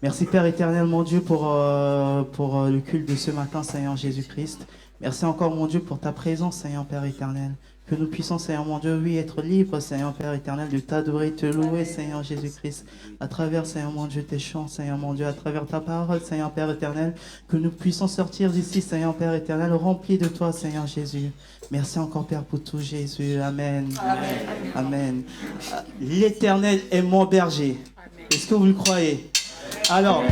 Merci Père éternel, mon Dieu, pour le culte de ce matin, Seigneur Jésus-Christ. Merci encore, mon Dieu, pour ta présence, Seigneur Père éternel. Que nous puissions, Seigneur mon Dieu, oui, être libres, Seigneur Père éternel, de t'adorer, te louer, Seigneur Jésus-Christ, à travers, Seigneur mon Dieu, tes chants, Seigneur mon Dieu, à travers ta parole, Seigneur Père éternel, que nous puissions sortir d'ici, Seigneur Père éternel, remplis de toi, Seigneur Jésus. Merci encore, Père, pour tout, Jésus. Amen. Amen. Amen. L'Éternel est mon berger. Est-ce que vous le croyez? Alors,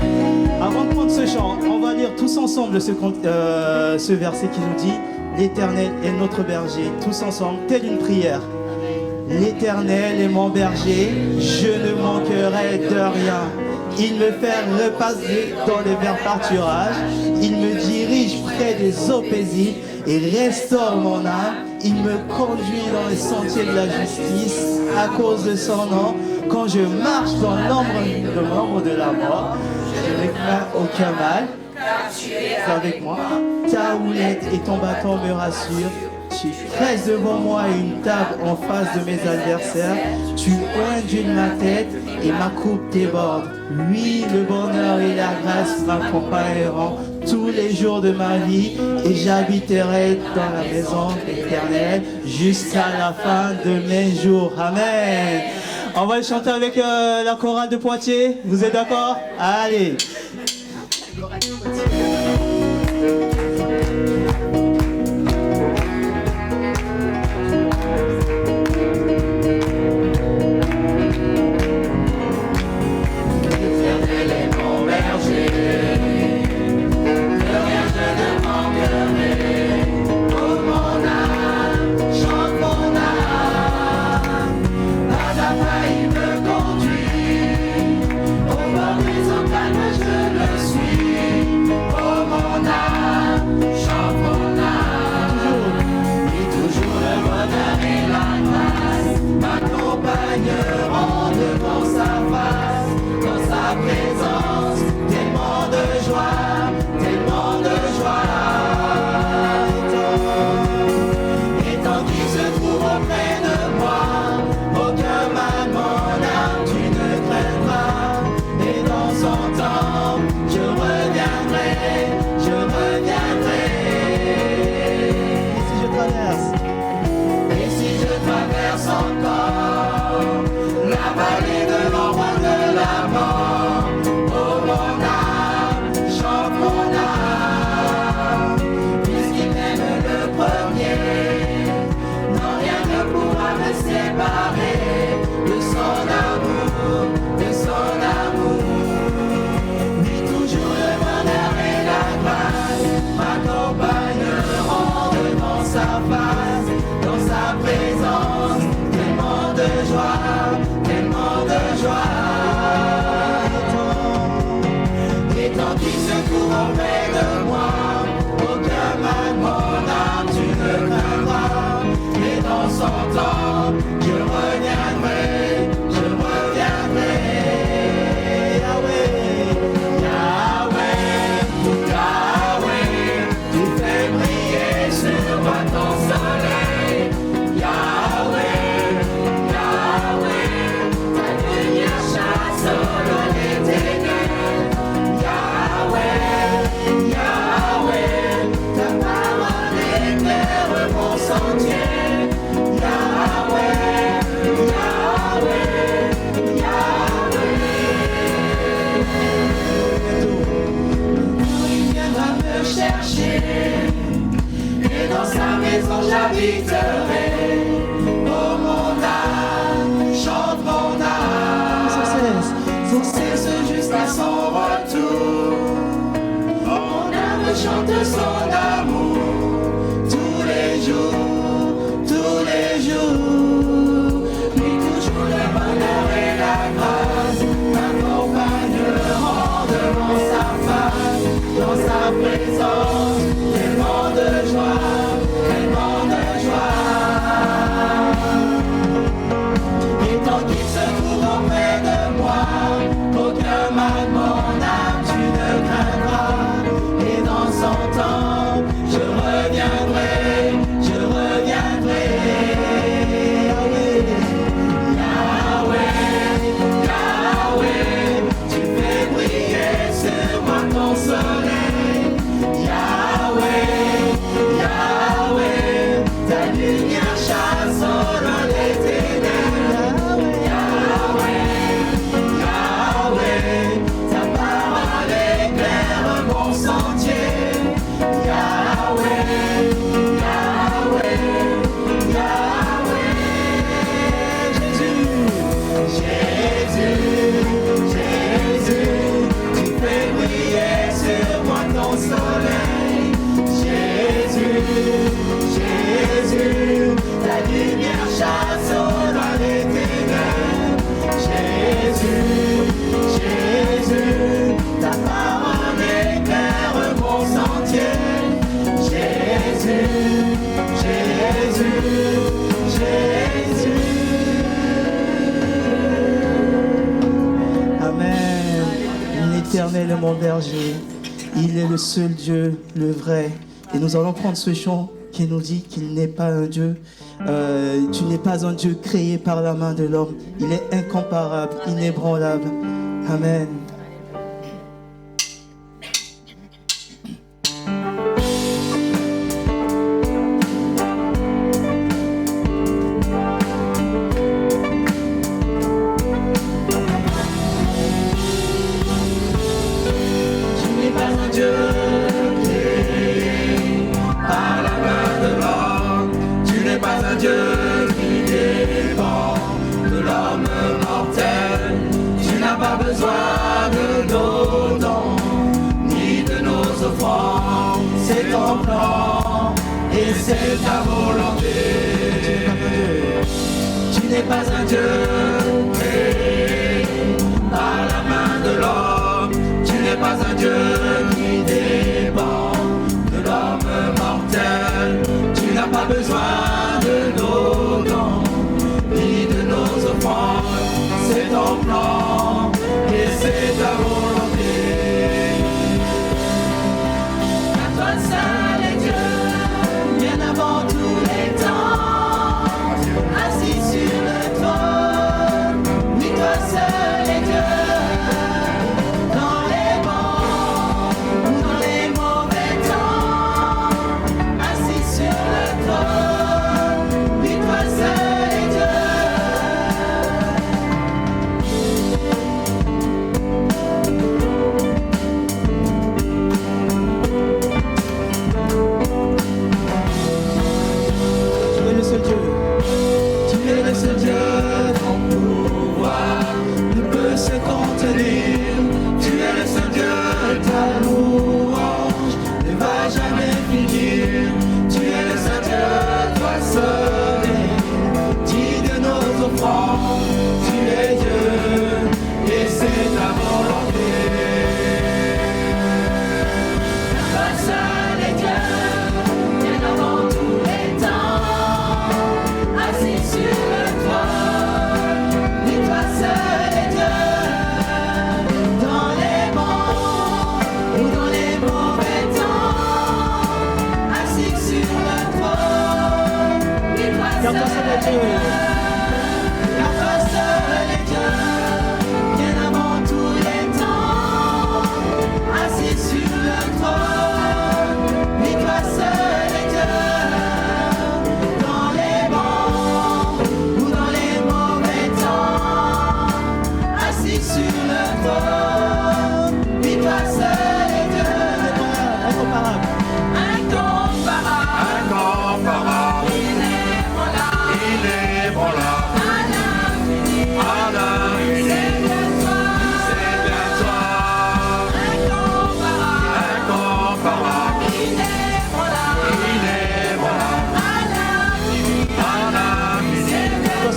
avant de prendre ce chant, on va lire tous ensemble ce verset qui nous dit « L'Éternel est notre berger », tous ensemble, telle une prière. « L'Éternel est mon berger, je ne manquerai de rien. Il me fait repasser dans les verts pâturages, il me dirige près des eaux paisibles et restaure mon âme. Il me conduit dans les sentiers de la justice à cause de son nom. Quand je marche dans l'ombre de la mort, je ne crains aucun mal, car tu es avec moi. Ta houlette et ton bâton me rassurent. Tu dresses devant moi une table en face de mes adversaires. Tu ointes ma tête et ma coupe déborde. Oui, le bonheur et la grâce m'accompagneront tous les jours de ma vie et j'habiterai dans la maison éternelle jusqu'à la fin de mes jours. Amen. On va le chanter avec la chorale de Poitiers. Vous êtes d'accord? Allez. Aucun mal, mon âme, tu ne craindras, et dans son temps. l'Éternel est mon berger. Il est le seul Dieu, le vrai. Et nous allons prendre ce chant qui nous dit qu'il n'est pas un Dieu. Tu n'es pas un Dieu créé par la main de l'homme. Il est incomparable, inébranlable. Amen. C'est ta volonté. Tu n'es pas un Dieu créé par la main de l'homme. Tu n'es pas un Dieu qui dépend de l'homme mortel. Tu n'as pas besoin de nos dons ni de nos offrandes. C'est ton plan et c'est ta volonté. À toi seul est Dieu. Avant tous les temps, assis sur le trône, oui, toi seul est Dieu. Dans les bons ou dans les mauvais temps, assis sur le trône, oui, toi seul est Dieu. Tu es le seul Dieu, ton pouvoir ne peut se contenir. Tu es le seul Dieu, ta louange ne va jamais finir. Tu es le seul Dieu, toi seul est digne de nos offrandes. Tu es Dieu et c'est ta volonté. Toi seul est Dieu, bien avant tous les temps. Assis sur le trône, oui, toi seul est Dieu. Dans les bons ou dans les mauvais temps, assis sur le trône, oui, toi seul est Dieu. Car toi seul est Dieu, bien avant tous les temps. Assis sur le trône, oui, toi seul est Dieu. Sur le trône, oui, toi seul est Dieu. Incomparable, incomparable, inébranlable, à l'infini, c'est bien toi, incomparable, inébranlable, à l'infini, c'est bien toi.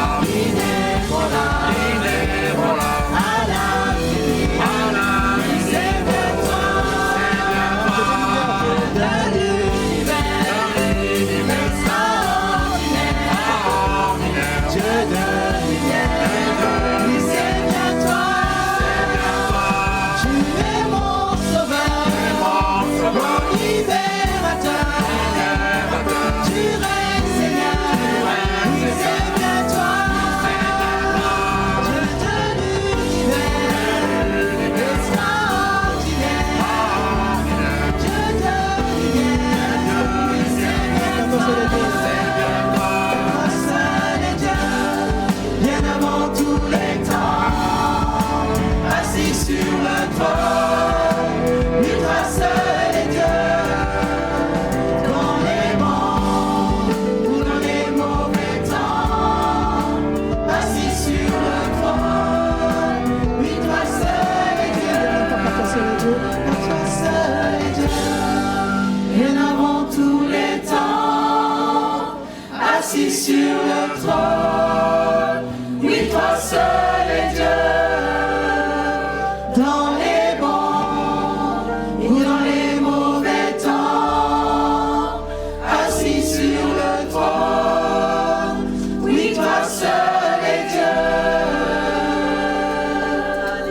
Incomparable, inébranlable, assis sur le trône. Oui, toi seul es Dieu. Dans les bons et dans les mauvais temps, assis sur le trône. Oui, toi seul es Dieu.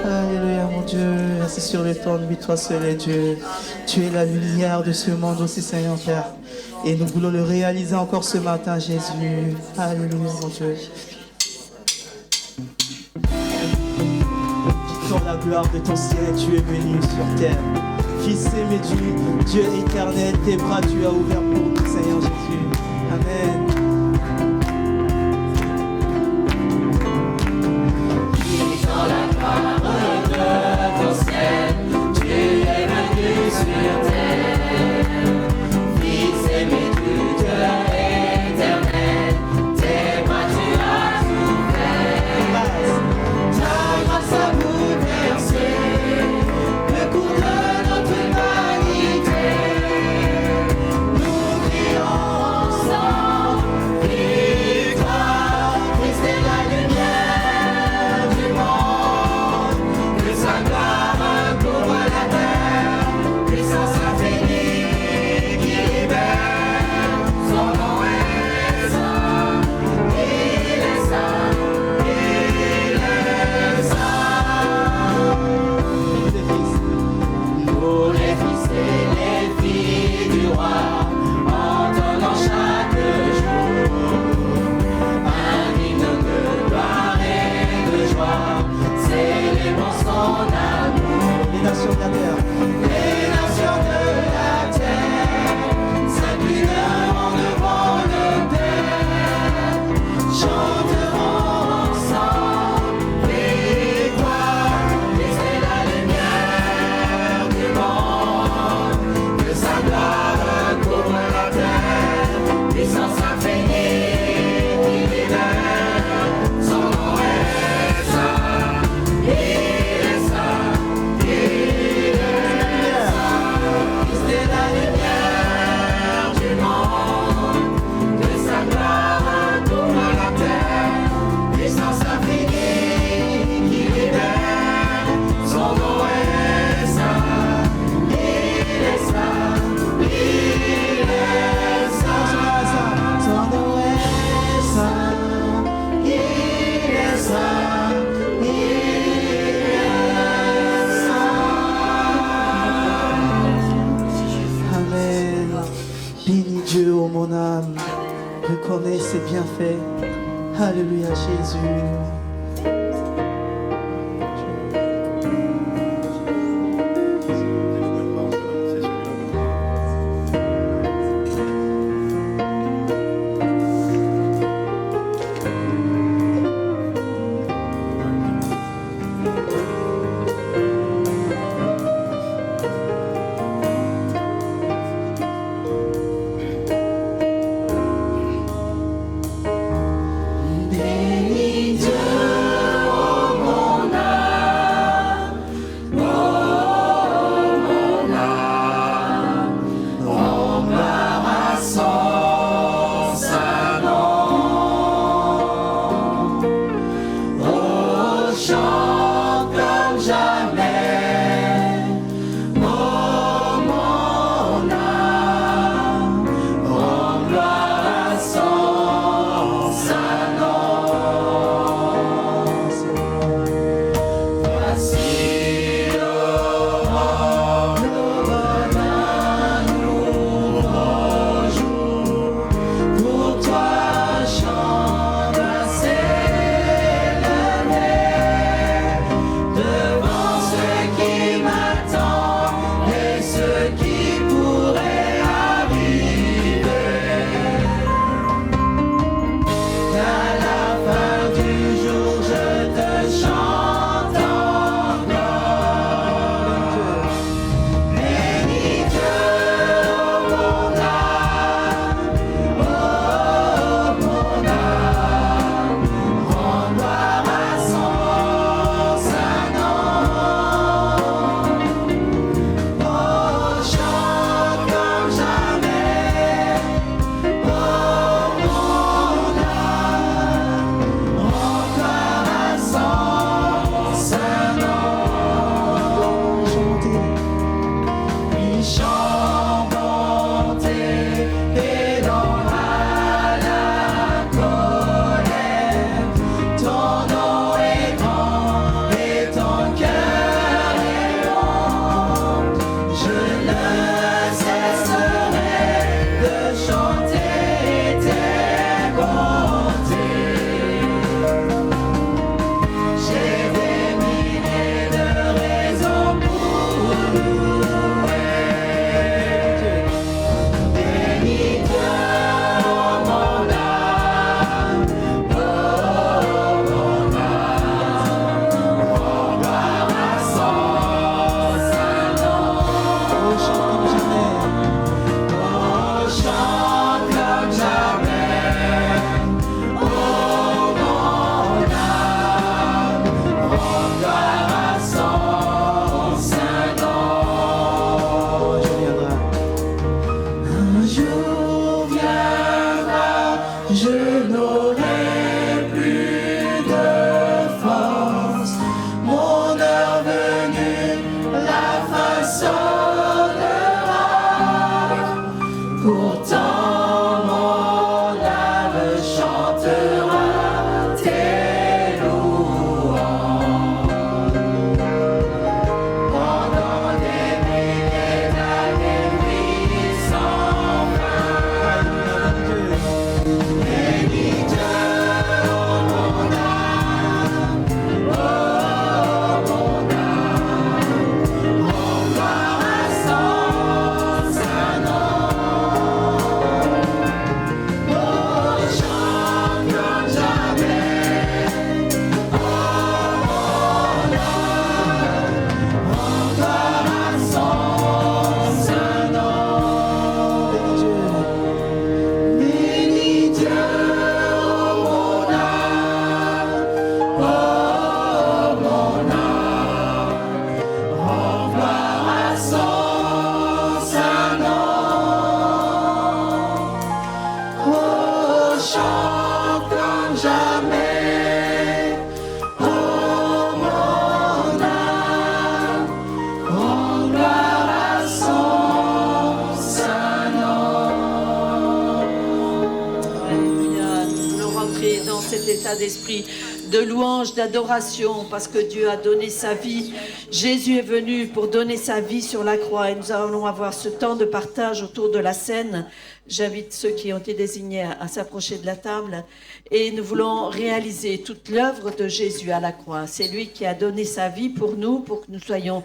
Alléluia, mon Dieu, assis sur le trône, oui, toi seul est Dieu. Tu es la lumière de ce monde aussi, Seigneur Père. Et nous voulons le réaliser encore ce matin, Jésus. Alléluia, mon Dieu. Dans la gloire de ton ciel, tu es venu sur terre. Fils aimé Dieu éternel, tes bras tu as ouverts pour nous, Seigneur Jésus. Amen. Dans la gloire de ton ciel, tu es venu sur terre. Fils aimé du Dieu éternel, tes bras tu as ouverts. Ta grâce a bouleversé le cours de notre humanité. Nous crions ensemble, victoire, Christ est la lumière du monde. Que sa gloire couvre la terre, puissance infinie qui libère. Son nom est saint, il est saint, il est saint. Nous les fils et les filles du roi, entendant chaque jour un hymne de gloire et de joie, célébrant son amour. Les nations de la terre. Les nations de la terre s'inclineront devant le Père, chanteront ensemble, victoire, Christ est la lumière du monde. Que sa gloire couvre la terre, puissance infinie qui libère. Son nom est saint, il est saint, il est saint. Christ est la lumière du monde. Que sa gloire couvre la terre, puissance infinie qui libère. Son nom est saint, il est saint, il est saint. Son nom est saint. Il est saint, il est saint. Amen. Bénis Dieu, ô mon âme. Reconnais ses bienfaits. Alléluia, Jésus. Bénis Dieu, ô mon âme, rends gloire à son saint nom. Oh, chante comme jamais, oh mon âme, rends gloire à son saint nom. Voici l'aurore nous donne un nouveau jour. Pour toi chante un célébré. d'esprit de louange, d'adoration, parce que Dieu a donné sa vie. Jésus est venu pour donner sa vie sur la croix et nous allons avoir ce temps de partage autour de la scène. J'invite ceux qui ont été désignés à s'approcher de la table et nous voulons réaliser toute l'œuvre de Jésus à la croix. C'est lui qui a donné sa vie pour nous, pour que nous soyons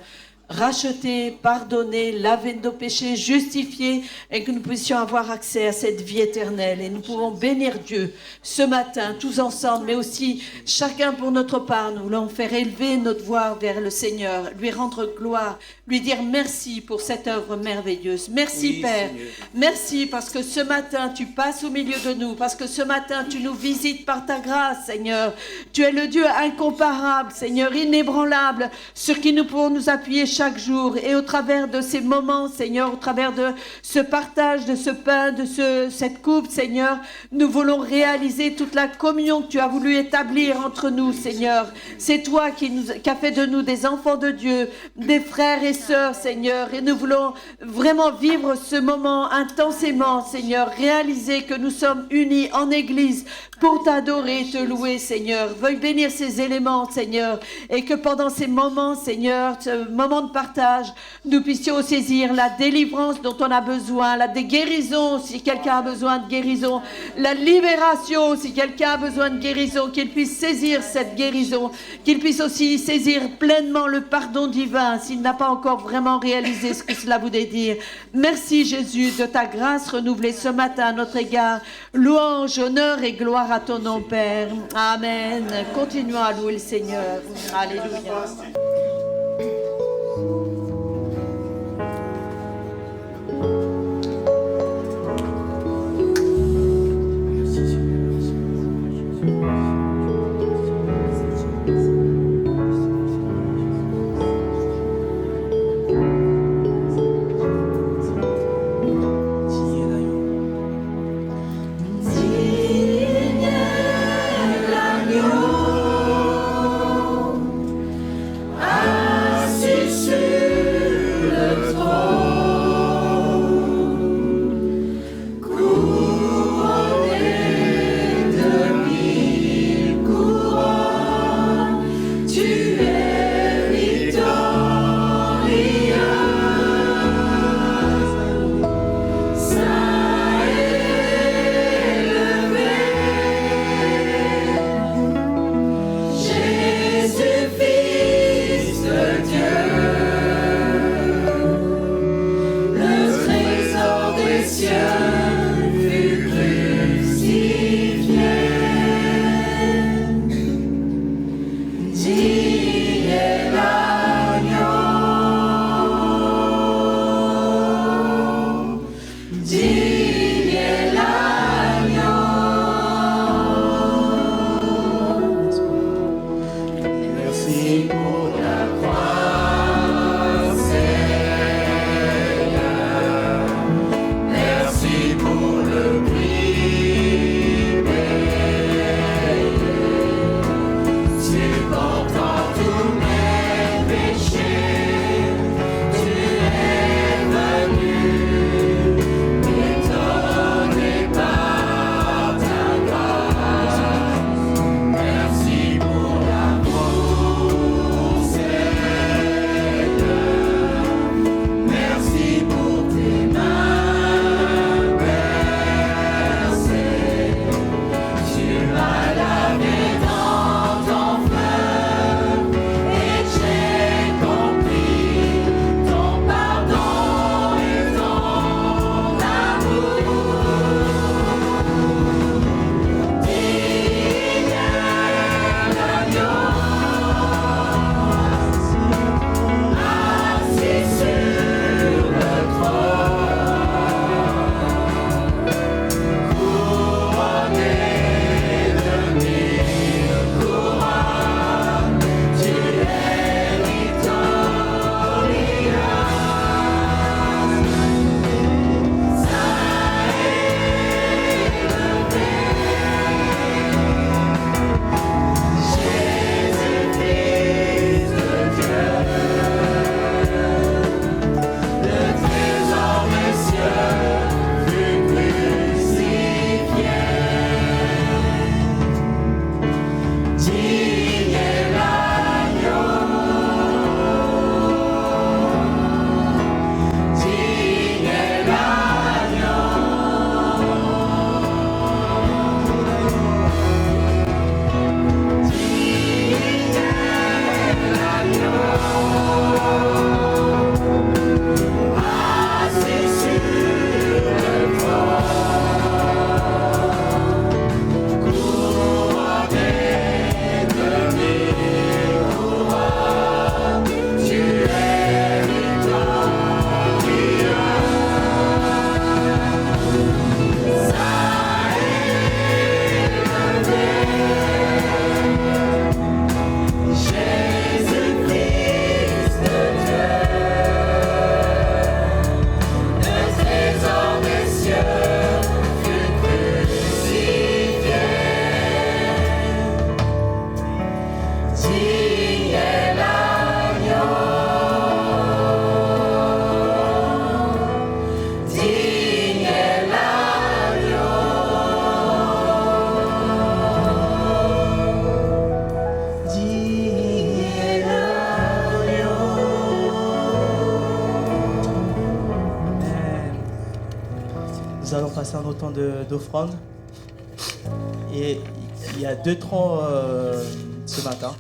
rachetés, pardonnés, lavés de nos péchés, justifiés et que nous puissions avoir accès à cette vie éternelle. Et nous pouvons bénir Dieu ce matin, tous ensemble, mais aussi chacun pour notre part. Nous voulons faire élever notre voix vers le Seigneur, lui rendre gloire, lui dire merci pour cette œuvre merveilleuse. Merci Père, Seigneur. Merci parce que ce matin tu passes au milieu de nous, parce que ce matin tu nous visites par ta grâce, Seigneur. Tu es le Dieu incomparable, Seigneur, inébranlable, sur qui nous pouvons nous appuyer chaque jour. Et au travers de ces moments, Seigneur, au travers de ce partage, de ce pain, de cette coupe, Seigneur, nous voulons réaliser toute la communion que tu as voulu établir entre nous, Seigneur. C'est toi qui as fait de nous des enfants de Dieu, des frères et sœurs, Seigneur. Et nous voulons vraiment vivre ce moment intensément, Seigneur. Réaliser que nous sommes unis en Église pour t'adorer, te louer, Seigneur. Veuille bénir ces éléments, Seigneur. Et que pendant ces moments, Seigneur, ce moment de partage, nous puissions saisir la délivrance dont on a besoin, la guérison si quelqu'un a besoin de guérison, la libération si quelqu'un a besoin de guérison, qu'il puisse saisir cette guérison, qu'il puisse aussi saisir pleinement le pardon divin s'il n'a pas encore vraiment réalisé ce que cela voulait dire. Merci Jésus de ta grâce renouvelée ce matin à notre égard. Louange, honneur et gloire à ton nom, Père. Amen. Continuons à louer le Seigneur. Alléluia. Digne est l'agneau, digne est l'agneau, digne est l'agneau. Nous allons passer un autre temps d'offrande. Et il y a 2 troncs ce matin.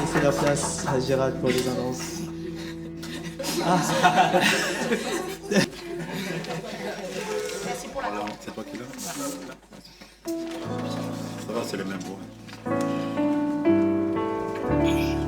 Laissez la place à Gérald pour les annonces. C'est toi qui l'as? Ça va, c'est le même bois. Digne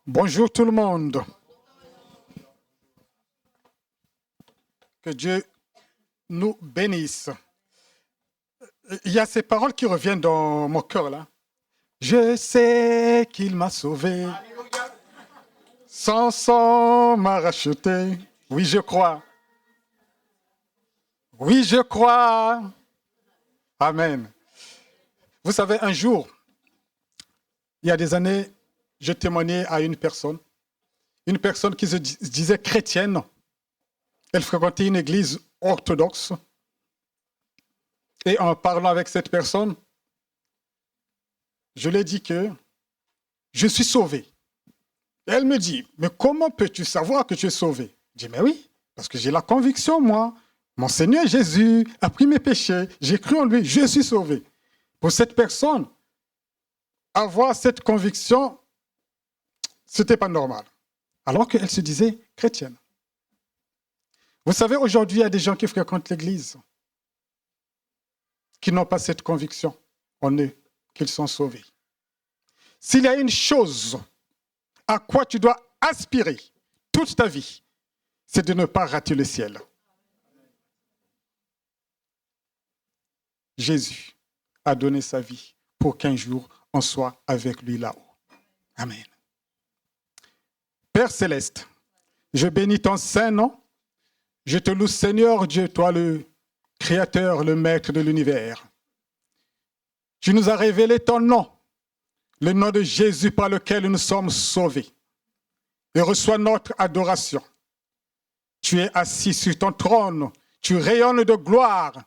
Bonjour tout le monde. Que Dieu nous bénisse. Il y a ces paroles qui reviennent dans mon cœur là. Je sais qu'il m'a sauvé. Son sang m'a racheté. Oui, je crois. Oui, je crois. Amen. Vous savez, un jour, il y a des années, je témoignais à une personne qui se disait chrétienne. Elle fréquentait une église orthodoxe. Et en parlant avec cette personne, je lui ai dit que je suis sauvé. Et elle me dit, mais comment peux-tu savoir que tu es sauvé? Je dis, mais oui, parce que j'ai la conviction, moi. Mon Seigneur Jésus a pris mes péchés, j'ai cru en lui, je suis sauvé. Pour cette personne, avoir cette conviction, ce n'était pas normal. Alors qu'elle se disait chrétienne. Vous savez, aujourd'hui, il y a des gens qui fréquentent l'église, qui n'ont pas cette conviction en eux, qu'ils sont sauvés. S'il y a une chose à quoi tu dois aspirer toute ta vie, c'est de ne pas rater le ciel. Jésus a donné sa vie pour qu'un jour on soit avec lui là-haut. Amen. Père céleste, je bénis ton saint nom. Je te loue, Seigneur Dieu, toi le Créateur, le Maître de l'univers. Tu nous as révélé ton nom, le nom de Jésus par lequel nous sommes sauvés. Et reçois notre adoration. Tu es assis sur ton trône, tu rayonnes de gloire,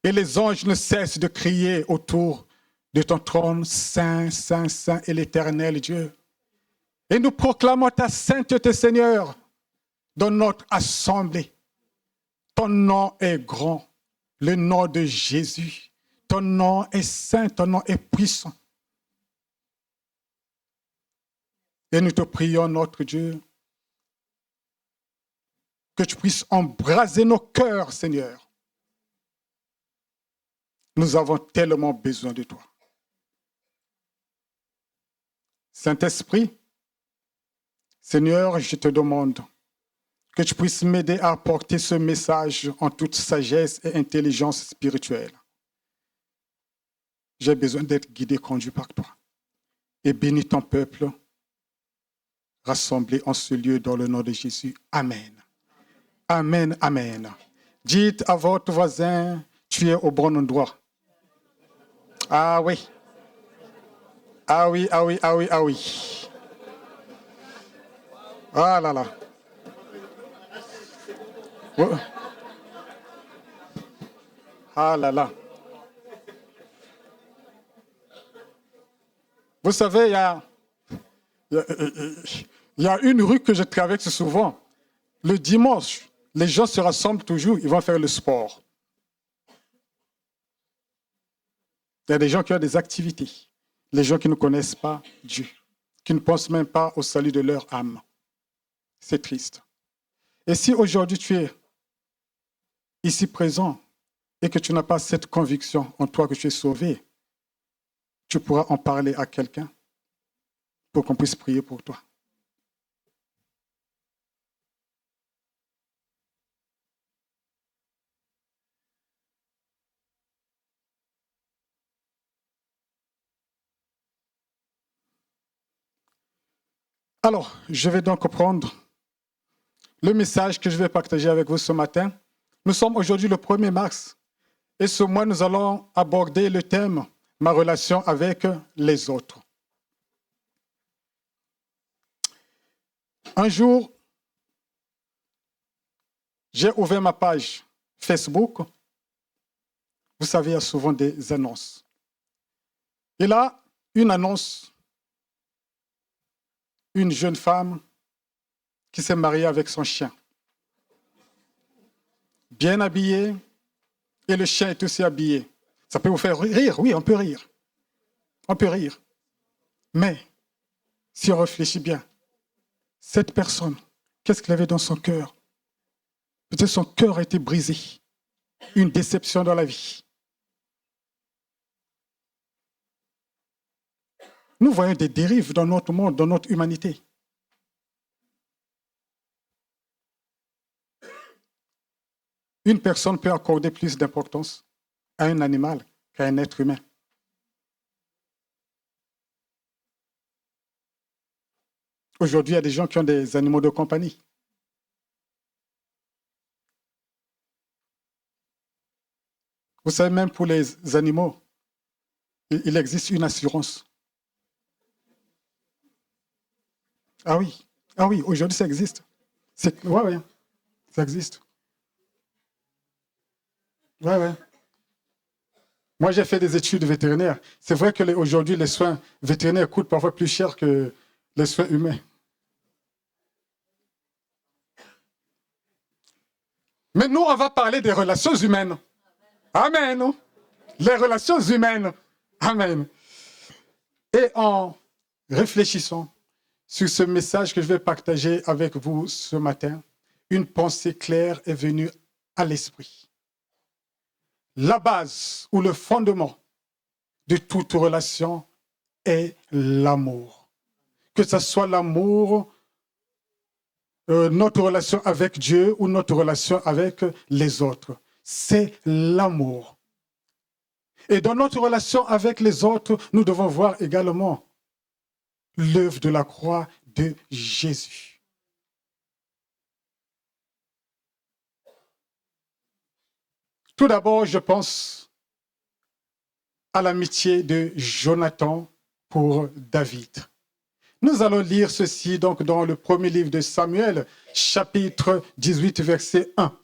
et les anges ne cessent de crier autour de ton trône, Saint, Saint, Saint est l'Éternel Dieu. Et nous proclamons ta sainteté, Seigneur, dans notre assemblée. Ton nom est grand, le nom de Jésus. Ton nom est saint, ton nom est puissant. Et nous te prions, notre Dieu, que tu puisses embraser nos cœurs, Seigneur. Nous avons tellement besoin de toi. Saint-Esprit, Seigneur, je te demande que tu puisses m'aider à apporter ce message en toute sagesse et intelligence spirituelle. J'ai besoin d'être guidé, conduit par toi. Et bénis ton peuple, rassemblé en ce lieu dans le nom de Jésus. Amen. Amen, amen. Dites à votre voisin, tu es au bon endroit. Ah oui. Ah oui, ah oui, ah oui, ah oui. Ah là là. Ah là là. Vous savez, il y a une rue que je traverse souvent. Le dimanche, les gens se rassemblent toujours, ils vont faire le sport. Il y a des gens qui ont des activités. Les gens qui ne connaissent pas Dieu, qui ne pensent même pas au salut de leur âme. C'est triste. Et si aujourd'hui tu es ici présent et que tu n'as pas cette conviction en toi que tu es sauvé, tu pourras en parler à quelqu'un pour qu'on puisse prier pour toi. Alors, je vais donc prendre le message que je vais partager avec vous ce matin. Nous sommes aujourd'hui le 1er mars et ce mois, nous allons aborder le thème « Ma relation avec les autres ». Un jour, j'ai ouvert ma page Facebook. Vous savez, il y a souvent des annonces. Et là, une annonce, une jeune femme qui s'est mariée avec son chien. Bien habillée, et le chien est aussi habillé. Ça peut vous faire rire, oui, on peut rire. On peut rire. Mais, si on réfléchit bien, cette personne, qu'est-ce qu'elle avait dans son cœur? Peut-être son cœur a été brisé. Une déception dans la vie. Nous voyons des dérives dans notre monde, dans notre humanité. une personne peut accorder plus d'importance à un animal qu'à un être humain. Aujourd'hui, il y a des gens qui ont des animaux de compagnie. Vous savez, même pour les animaux, il existe une assurance. Ah oui, aujourd'hui ça existe. Ouais, ça existe. Ouais. Moi, j'ai fait des études vétérinaires. C'est vrai que aujourd'hui, les soins vétérinaires coûtent parfois plus cher que les soins humains. Mais nous, on va parler des relations humaines. Amen. Les relations humaines. Amen. Et en réfléchissant sur ce message que je vais partager avec vous ce matin, une pensée claire est venue à l'esprit. La base ou le fondement de toute relation est l'amour. Que ce soit l'amour, notre relation avec Dieu ou notre relation avec les autres. C'est l'amour. Et dans notre relation avec les autres, nous devons voir également l'œuvre de la croix de Jésus. Tout d'abord, je pense à l'amitié de Jonathan pour David. Nous allons lire ceci donc dans le premier livre de Samuel, chapitre 18, verset 1.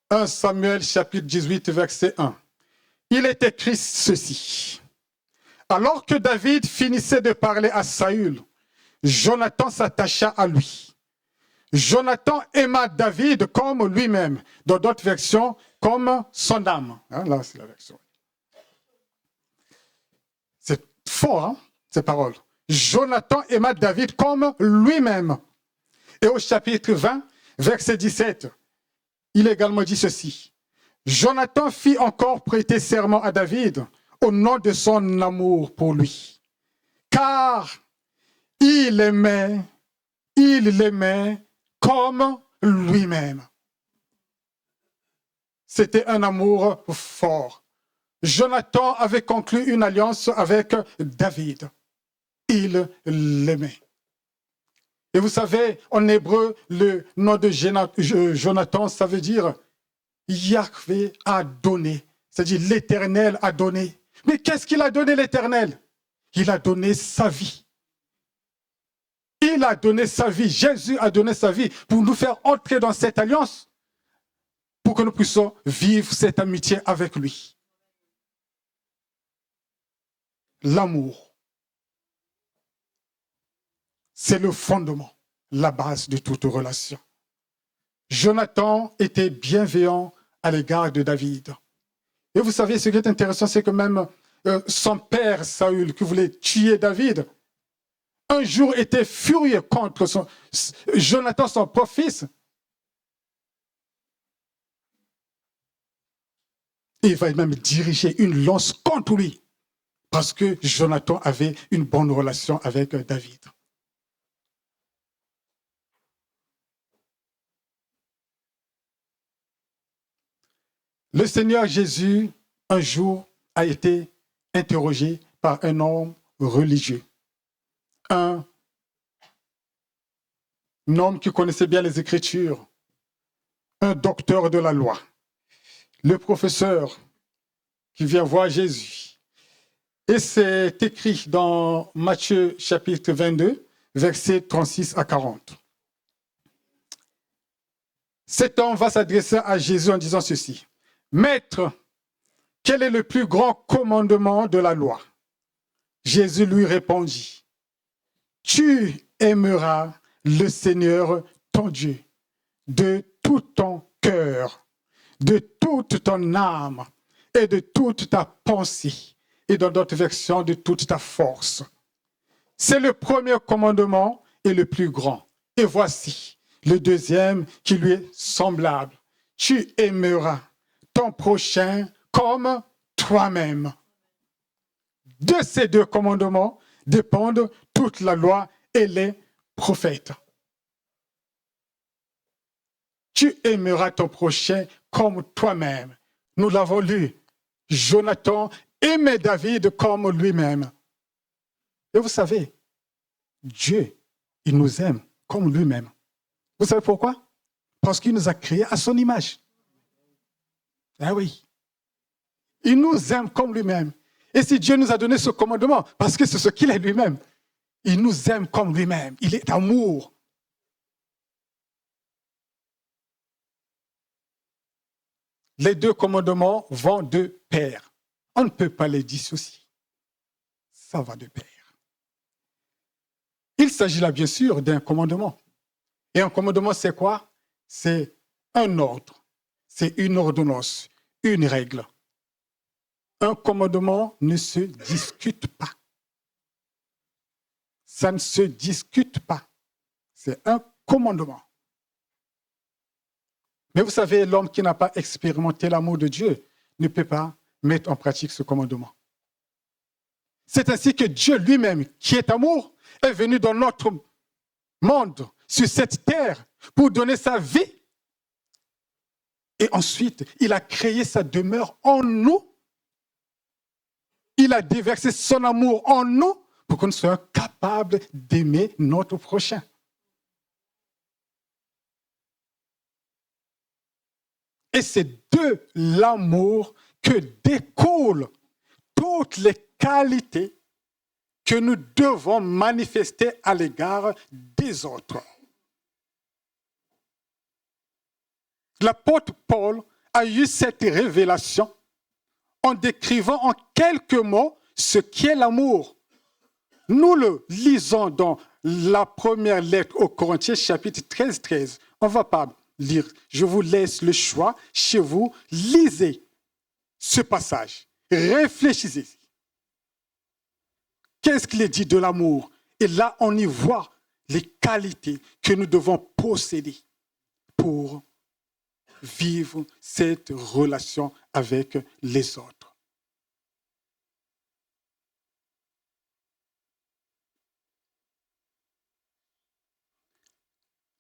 1 Samuel, chapitre 18, verset 1. Il est écrit ceci. Alors que David finissait de parler à Saül, Jonathan s'attacha à lui. Jonathan aima David comme lui-même. Dans d'autres versions, comme son âme. Là, c'est la version. C'est fort, hein, ces paroles. Jonathan aima David comme lui-même. Et au chapitre 20, verset 17, il également dit ceci. Jonathan fit encore prêter serment à David au nom de son amour pour lui. Car il l'aimait comme lui-même. C'était un amour fort. Jonathan avait conclu une alliance avec David. Il l'aimait. Et vous savez, en hébreu, le nom de Jonathan, ça veut dire Yahvé a donné. C'est-à-dire l'Éternel a donné. Mais qu'est-ce qu'il a donné l'Éternel? Il a donné sa vie. Il a donné sa vie. Jésus a donné sa vie pour nous faire entrer dans cette alliance, pour que nous puissions vivre cette amitié avec lui. L'amour, c'est le fondement, la base de toute relation. Jonathan était bienveillant à l'égard de David. Et vous savez, ce qui est intéressant, c'est que même son père Saül, qui voulait tuer David, un jour était furieux contre Jonathan, son propre fils. Il va même diriger une lance contre lui, parce que Jonathan avait une bonne relation avec David. Le Seigneur Jésus, un jour, a été interrogé par un homme religieux. Un homme qui connaissait bien les Écritures, un docteur de la loi, le professeur qui vient voir Jésus. Et c'est écrit dans Matthieu chapitre 22, versets 36 à 40. Cet homme va s'adresser à Jésus en disant ceci. Maître, quel est le plus grand commandement de la loi? Jésus lui répondit. Tu aimeras le Seigneur ton Dieu de tout ton cœur, de toute ton âme et de toute ta pensée, et dans d'autres versions, de toute ta force. C'est le premier commandement et le plus grand. Et voici le deuxième qui lui est semblable. Tu aimeras ton prochain comme toi-même. De ces deux commandements dépendent toute la loi et les prophètes. tu aimeras ton prochain comme toi-même. Nous l'avons lu. Jonathan aimait David comme lui-même. Et vous savez, Dieu, il nous aime comme lui-même. Vous savez pourquoi? Parce qu'il nous a créés à son image. Ah oui. Il nous aime comme lui-même. Et si Dieu nous a donné ce commandement, parce que c'est ce qu'il est lui-même, il nous aime comme lui-même. Il est amour. Les deux commandements vont de pair. On ne peut pas les dissocier. Ça va de pair. Il s'agit là, bien sûr, d'un commandement. Et un commandement, c'est quoi? C'est un ordre. C'est une ordonnance, une règle. Un commandement ne se discute pas. Ça ne se discute pas. C'est un commandement. Mais vous savez, l'homme qui n'a pas expérimenté l'amour de Dieu ne peut pas mettre en pratique ce commandement. C'est ainsi que Dieu lui-même, qui est amour, est venu dans notre monde, sur cette terre, pour donner sa vie. Et ensuite, il a créé sa demeure en nous. Il a déversé son amour en nous pour que nous soyons capables d'aimer notre prochain. Et c'est de l'amour que découlent toutes les qualités que nous devons manifester à l'égard des autres. L'apôtre Paul a eu cette révélation en décrivant en quelques mots ce qu'est l'amour. Nous le lisons dans la première lettre aux Corinthiens, chapitre 13. On ne va pas lire. Je vous laisse le choix chez vous. Lisez ce passage. Réfléchissez. Qu'est-ce qu'il est dit de l'amour? Et là, on y voit les qualités que nous devons posséder pour vivre cette relation avec les autres.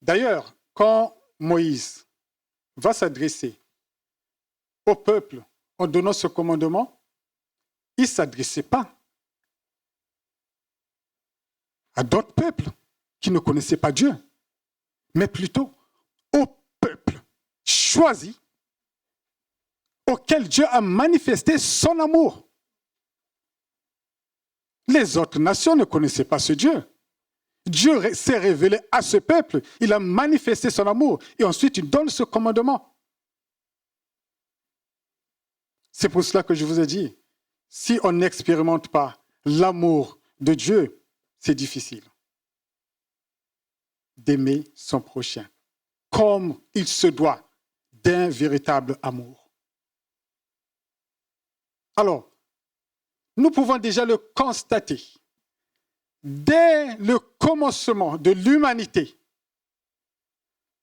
D'ailleurs, quand Moïse va s'adresser au peuple en donnant ce commandement, il ne s'adressait pas à d'autres peuples qui ne connaissaient pas Dieu, mais plutôt au peuple choisi auquel Dieu a manifesté son amour. Les autres nations ne connaissaient pas ce Dieu. Dieu s'est révélé à ce peuple, il a manifesté son amour et ensuite il donne ce commandement. C'est pour cela que je vous ai dit, si on n'expérimente pas l'amour de Dieu, c'est difficile d'aimer son prochain comme il se doit d'un véritable amour. Alors, nous pouvons déjà le constater. Dès le commencement de l'humanité,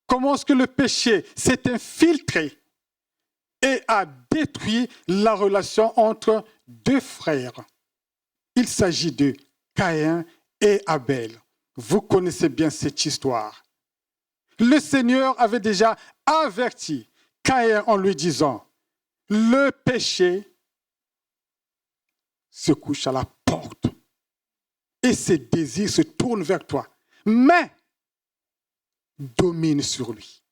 comment est-ce que le péché s'est infiltré et a détruit la relation entre deux frères. Il s'agit de Caïn et Abel. Vous connaissez bien cette histoire. Le Seigneur avait déjà averti Caïn en lui disant, le péché se couche à la porte et ses désirs se tournent vers toi. Mais domine sur lui.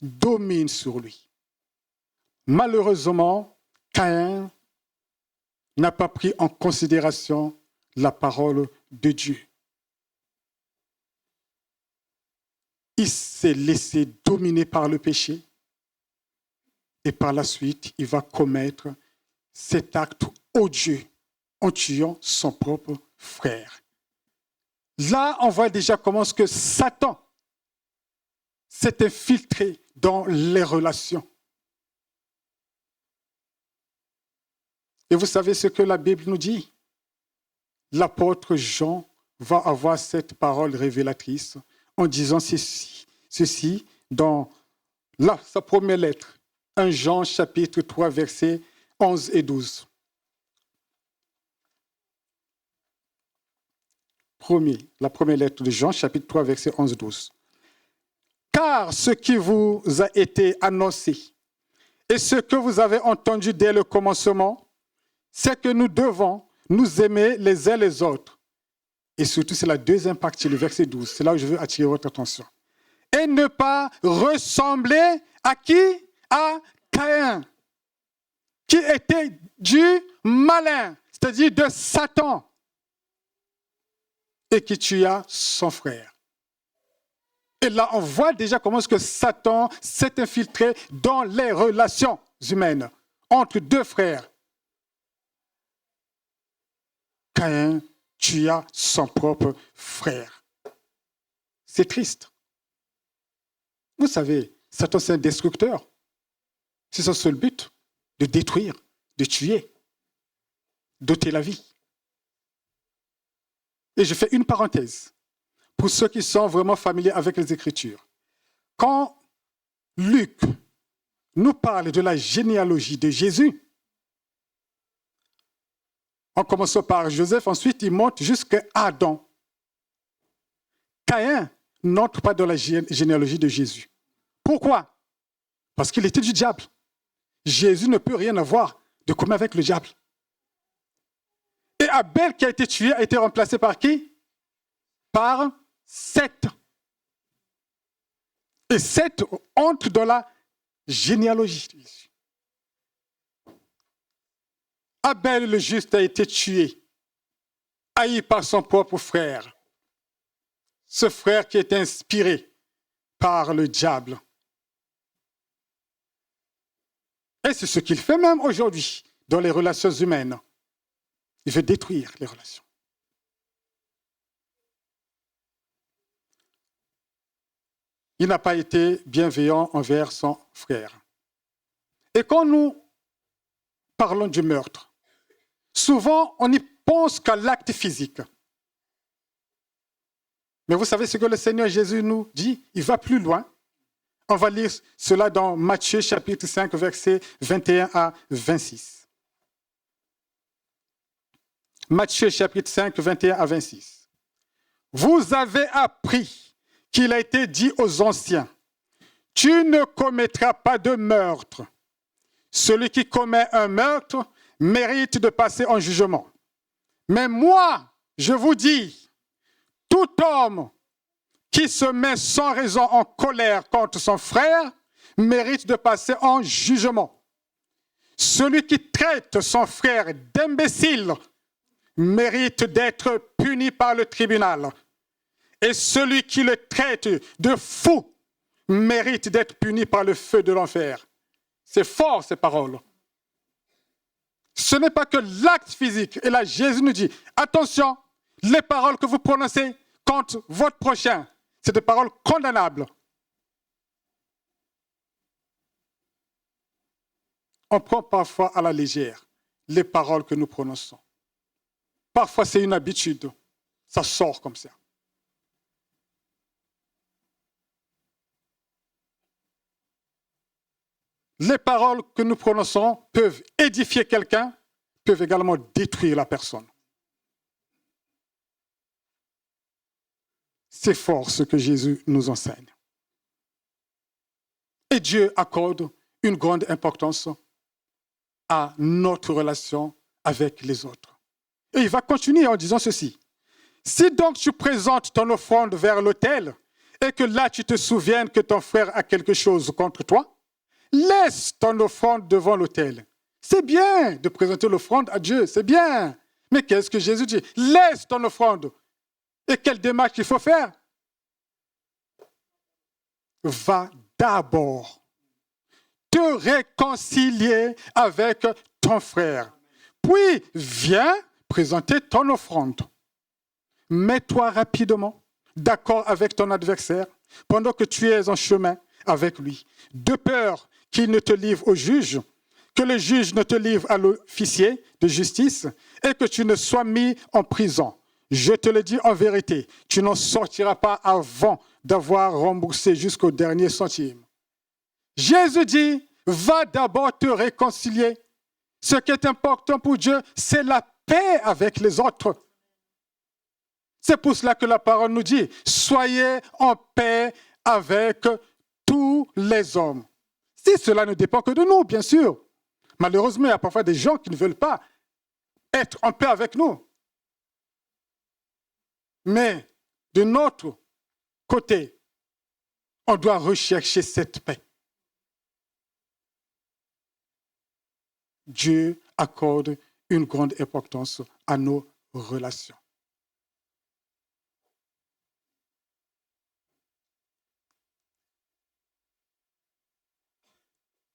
Domine sur lui. Malheureusement, Caïn n'a pas pris en considération la parole de Dieu. Il s'est laissé dominer par le péché et par la suite, il va commettre cet acte odieux en tuant son propre frère. Là, on voit déjà comment est-ce que Satan s'est infiltré dans les relations. Et vous savez ce que la Bible nous dit? L'apôtre Jean va avoir cette parole révélatrice en disant ceci dans sa première lettre, 1 Jean chapitre 3, versets 11 et 12. La première lettre de Jean, chapitre 3, versets 11 et 12. Car ce qui vous a été annoncé et ce que vous avez entendu dès le commencement, c'est que nous devons nous aimer les uns les autres. Et surtout, c'est la deuxième partie, le verset 12. C'est là où je veux attirer votre attention. Et ne pas ressembler à qui? À Caïn, qui était du malin, c'est-à-dire de Satan, et qui tua son frère. Et là, on voit déjà comment est-ce que Satan s'est infiltré dans les relations humaines entre deux frères. Caïn tua son propre frère. C'est triste. Vous savez, Satan, c'est un destructeur. C'est son seul but, de détruire, de tuer, d'ôter la vie. Et je fais une parenthèse pour ceux qui sont vraiment familiers avec les Écritures. Quand Luc nous parle de la généalogie de Jésus, en commençant par Joseph, ensuite il monte jusqu'à Adam. Caïn n'entre pas dans la généalogie de Jésus. Pourquoi? Parce qu'il était du diable. Jésus ne peut rien avoir de commun avec le diable. Et Abel qui a été tué a été remplacé par qui? Par Seth. Et Seth entre dans la généalogie. Abel le juste a été tué, haï par son propre frère. Ce frère qui est inspiré par le diable. Et c'est ce qu'il fait même aujourd'hui dans les relations humaines. Il veut détruire les relations. Il n'a pas été bienveillant envers son frère. Et quand nous parlons du meurtre, souvent on n'y pense qu'à l'acte physique. Mais vous savez ce que le Seigneur Jésus nous dit? Il va plus loin. On va lire cela dans Matthieu chapitre 5, versets 21 à 26. Matthieu chapitre 5, 21 à 26. Vous avez appris qu'il a été dit aux anciens, tu ne commettras pas de meurtre. Celui qui commet un meurtre mérite de passer en jugement. Mais moi, je vous dis, tout homme qui se met sans raison en colère contre son frère mérite de passer en jugement. Celui qui traite son frère d'imbécile mérite d'être puni par le tribunal. Et celui qui le traite de fou mérite d'être puni par le feu de l'enfer. C'est fort ces paroles. Ce n'est pas que l'acte physique. Et là, Jésus nous dit, attention, les paroles que vous prononcez contre votre prochain, c'est des paroles condamnables. On prend parfois à la légère les paroles que nous prononçons. Parfois, c'est une habitude. Ça sort comme ça. Les paroles que nous prononçons peuvent édifier quelqu'un, peuvent également détruire la personne. C'est fort ce que Jésus nous enseigne. Et Dieu accorde une grande importance à notre relation avec les autres. Et il va continuer en disant ceci. Si donc tu présentes ton offrande vers l'autel et que là tu te souviennes que ton frère a quelque chose contre toi, laisse ton offrande devant l'autel. C'est bien de présenter l'offrande à Dieu, c'est bien. Mais qu'est-ce que Jésus dit? Laisse ton offrande. Et quelle démarche il faut faire? Va d'abord te réconcilier avec ton frère. Puis viens présenter ton offrande. Mets-toi rapidement d'accord avec ton adversaire pendant que tu es en chemin avec lui. De peur qu'il ne te livre au juge, que le juge ne te livre à l'officier de justice et que tu ne sois mis en prison. Je te le dis en vérité, tu n'en sortiras pas avant d'avoir remboursé jusqu'au dernier centime. Jésus dit, va d'abord te réconcilier. Ce qui est important pour Dieu, c'est la paix avec les autres. C'est pour cela que la parole nous dit, soyez en paix avec tous les hommes. Si cela ne dépend que de nous, bien sûr. Malheureusement, il y a parfois des gens qui ne veulent pas être en paix avec nous. Mais de notre côté, on doit rechercher cette paix. Dieu accorde une grande importance à nos relations.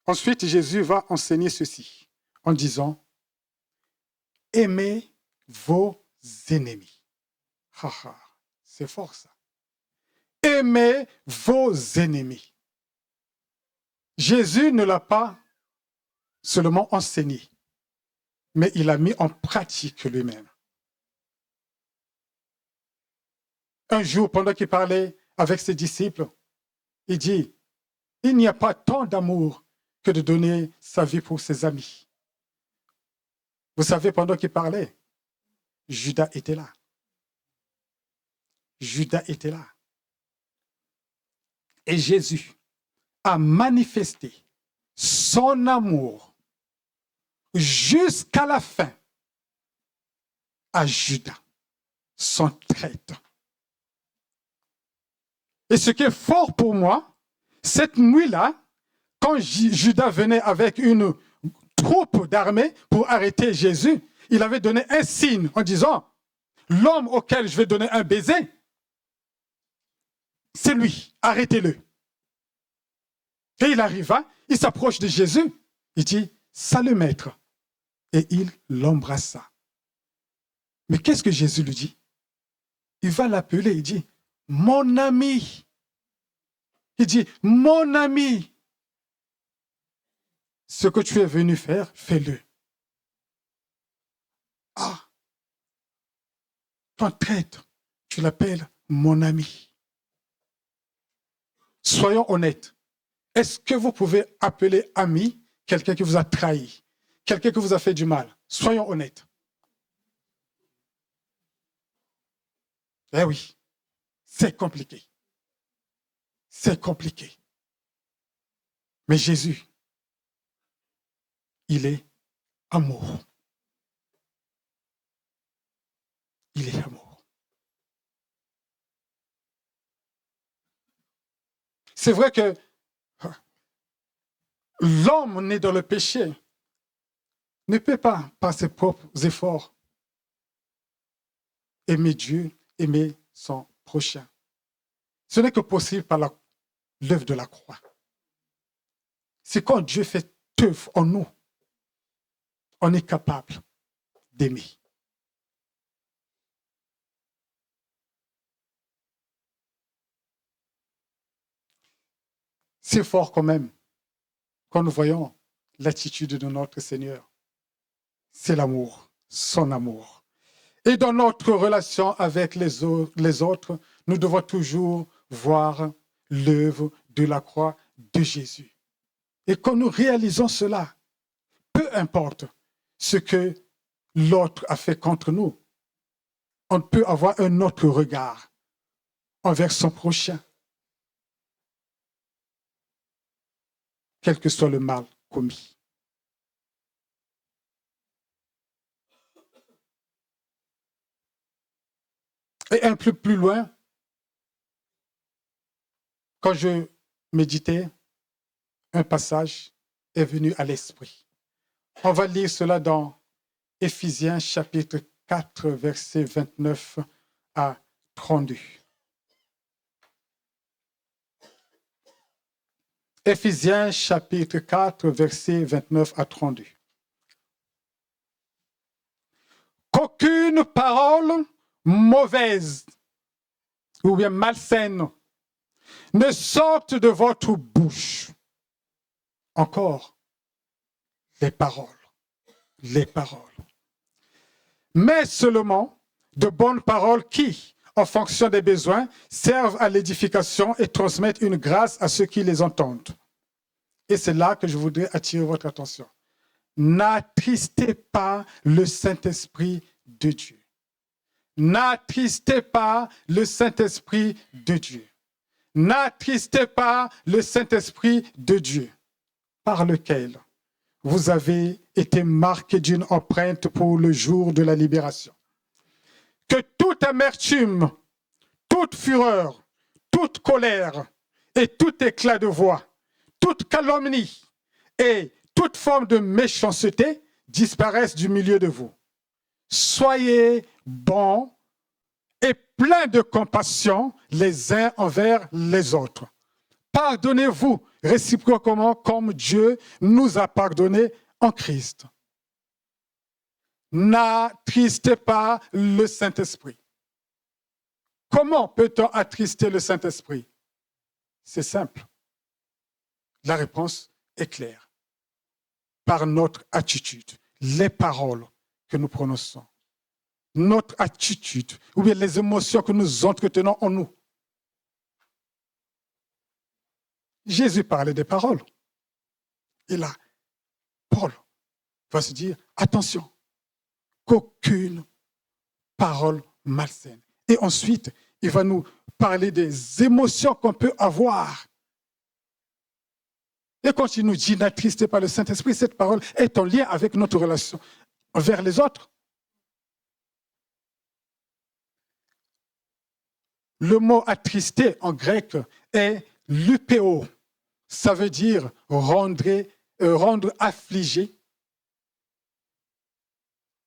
Ensuite, Jésus va enseigner ceci en disant « Aimez vos ennemis ». C'est fort ça. Aimez vos ennemis. Jésus ne l'a pas seulement enseigné, mais il a mis en pratique lui-même. Un jour, pendant qu'il parlait avec ses disciples, il dit « Il n'y a pas tant d'amour que de donner sa vie pour ses amis. » Vous savez, pendant qu'il parlait, Judas était là. Judas était là. Et Jésus a manifesté son amour jusqu'à la fin à Judas, son traître. Et ce qui est fort pour moi, cette nuit-là, quand Judas venait avec une troupe d'armée pour arrêter Jésus, il avait donné un signe en disant « L'homme auquel je vais donner un baiser, c'est lui, arrêtez-le. » Et il arriva, il s'approche de Jésus, il dit « Salut maître » et il l'embrassa. Mais qu'est-ce que Jésus lui dit? Il va l'appeler, il dit « Mon ami ». Il dit « Mon ami ». Ce que tu es venu faire, fais-le. Ah, ton traître, tu l'appelles mon ami. Soyons honnêtes. Est-ce que vous pouvez appeler ami quelqu'un qui vous a trahi, quelqu'un qui vous a fait du mal? Soyons honnêtes. Eh oui, c'est compliqué. C'est compliqué. Mais Jésus, il est amour. Il est amour. C'est vrai que l'homme né dans le péché ne peut pas, par ses propres efforts, aimer Dieu, aimer son prochain. Ce n'est que possible par l'œuvre de la croix. C'est quand Dieu fait œuvre en nous, on est capable d'aimer. C'est fort quand même, quand nous voyons l'attitude de notre Seigneur. C'est l'amour, son amour. Et dans notre relation avec les autres, nous devons toujours voir l'œuvre de la croix de Jésus. Et quand nous réalisons cela, peu importe ce que l'autre a fait contre nous, on peut avoir un autre regard envers son prochain, quel que soit le mal commis. Et un peu plus loin, quand je méditais, un passage est venu à l'esprit. On va lire cela dans Éphésiens chapitre 4, versets 29 à 32. Éphésiens chapitre 4, versets 29 à 32. Qu'aucune parole mauvaise ou bien malsaine ne sorte de votre bouche. Encore, les paroles. Mais seulement de bonnes paroles qui, en fonction des besoins, servent à l'édification et transmettent une grâce à ceux qui les entendent. Et c'est là que je voudrais attirer votre attention. N'attristez pas le Saint-Esprit de Dieu. N'attristez pas le Saint-Esprit de Dieu. N'attristez pas le Saint-Esprit de Dieu, par lequel vous avez été marqués d'une empreinte pour le jour de la libération. Que toute amertume, toute fureur, toute colère et tout éclat de voix, toute calomnie et toute forme de méchanceté disparaissent du milieu de vous. Soyez bons et pleins de compassion les uns envers les autres. Pardonnez-vous réciproquement comme Dieu nous a pardonné en Christ. N'attristez pas le Saint-Esprit. Comment peut-on attrister le Saint-Esprit? C'est simple. La réponse est claire. Par notre attitude, les paroles que nous prononçons, notre attitude, ou bien les émotions que nous entretenons en nous. Jésus parlait des paroles. Et là, Paul va se dire, attention, qu'aucune parole malsaine. Et ensuite, il va nous parler des émotions qu'on peut avoir. Et quand il nous dit n'attristez pas le Saint-Esprit, cette parole est en lien avec notre relation envers les autres. Le mot attrister en grec est lupéo. Ça veut dire rendre affligé,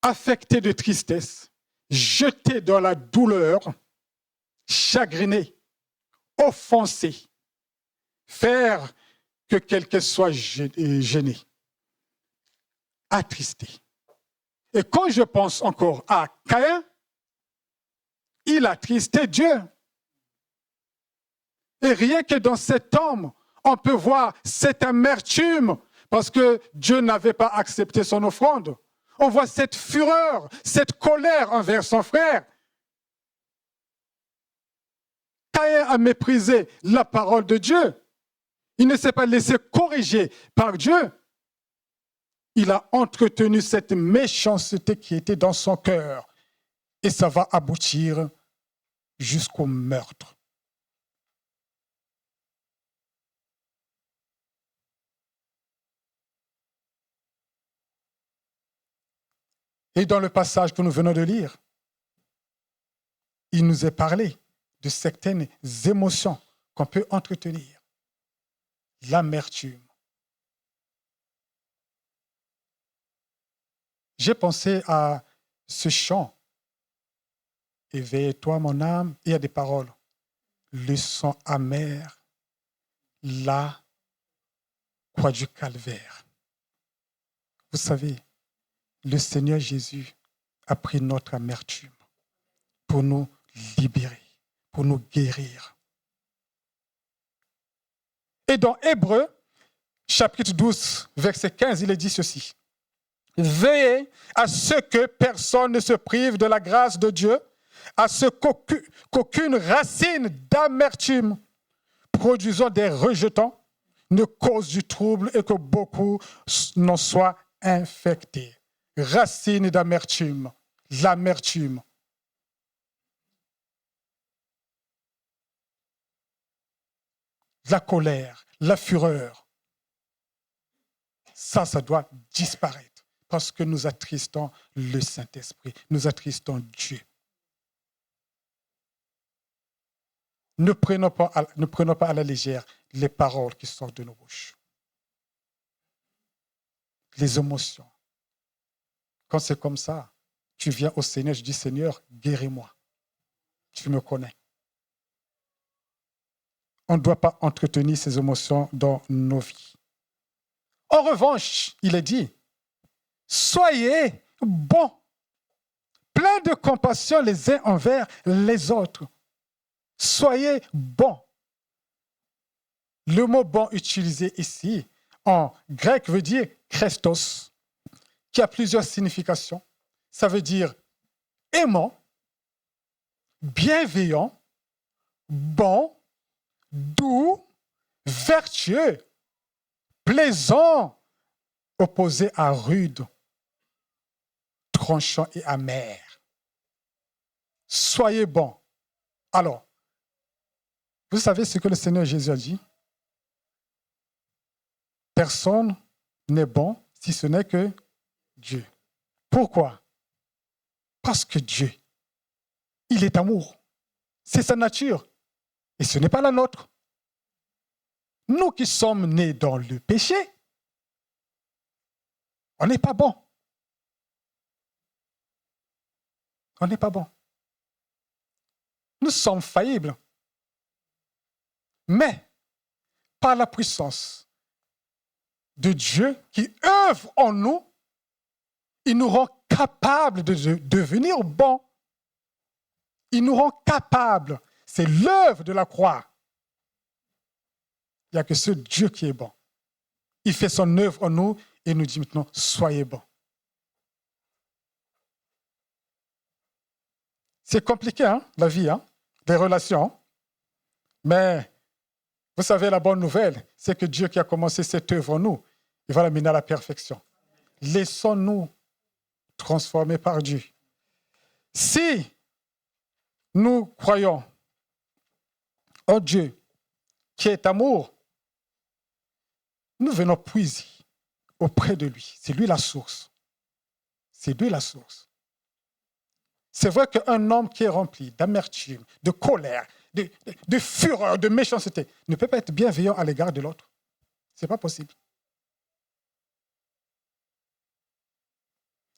affecté de tristesse, jeté dans la douleur, chagriné, offensé, faire que quelqu'un soit gêné, attristé. Et quand je pense encore à Caïn, il a attristé Dieu. Et rien que dans cet homme, on peut voir cette amertume parce que Dieu n'avait pas accepté son offrande. On voit cette fureur, cette colère envers son frère. Caïn a méprisé la parole de Dieu. Il ne s'est pas laissé corriger par Dieu. Il a entretenu cette méchanceté qui était dans son cœur. Et ça va aboutir jusqu'au meurtre. Et dans le passage que nous venons de lire, il nous est parlé de certaines émotions qu'on peut entretenir. L'amertume. J'ai pensé à ce chant. Éveille-toi, mon âme. Il y a des paroles. Le sang amer, la croix du calvaire. Vous savez, le Seigneur Jésus a pris notre amertume pour nous libérer, pour nous guérir. Et dans Hébreux, chapitre 12, verset 15, il est dit ceci. Veillez à ce que personne ne se prive de la grâce de Dieu, à ce qu'aucune racine d'amertume produisant des rejetons ne cause du trouble et que beaucoup n'en soient infectés. Racine d'amertume, l'amertume. La colère, la fureur. Ça doit disparaître parce que nous attristons le Saint-Esprit, nous attristons Dieu. Ne prenons pas à la légère les paroles qui sortent de nos bouches. Les émotions. Quand c'est comme ça, tu viens au Seigneur, je dis Seigneur, guéris-moi. Tu me connais. On ne doit pas entretenir ces émotions dans nos vies. En revanche, il est dit, soyez bons, pleins de compassion les uns envers les autres. Soyez bons. Le mot bon utilisé ici, en grec, veut dire Christos, qui a plusieurs significations. Ça veut dire aimant, bienveillant, bon, doux, vertueux, plaisant, opposé à rude, tranchant et amer. Soyez bons. Alors, Vous savez ce que le Seigneur Jésus a dit? Personne n'est bon si ce n'est que Dieu. Pourquoi? Parce que Dieu, il est amour. C'est sa nature. Et ce n'est pas la nôtre. Nous qui sommes nés dans le péché, on n'est pas bon. On n'est pas bon. Nous sommes faillibles. Mais, par la puissance de Dieu qui œuvre en nous, il nous rend capables de devenir bons. Il nous rend capables. C'est l'œuvre de la croix. Il n'y a que ce Dieu qui est bon. Il fait son œuvre en nous et nous dit maintenant, soyez bons. C'est compliqué, hein, la vie, hein, les relations. Mais vous savez, la bonne nouvelle, c'est que Dieu qui a commencé cette œuvre en nous, il va la mener à la perfection. Laissons-nous transformer par Dieu. Si nous croyons en Dieu qui est amour, nous venons puiser auprès de lui. C'est lui la source. C'est lui la source. C'est vrai qu'un homme qui est rempli d'amertume, de colère, de fureur, de méchanceté, ne peut pas être bienveillant à l'égard de l'autre. Ce n'est pas possible.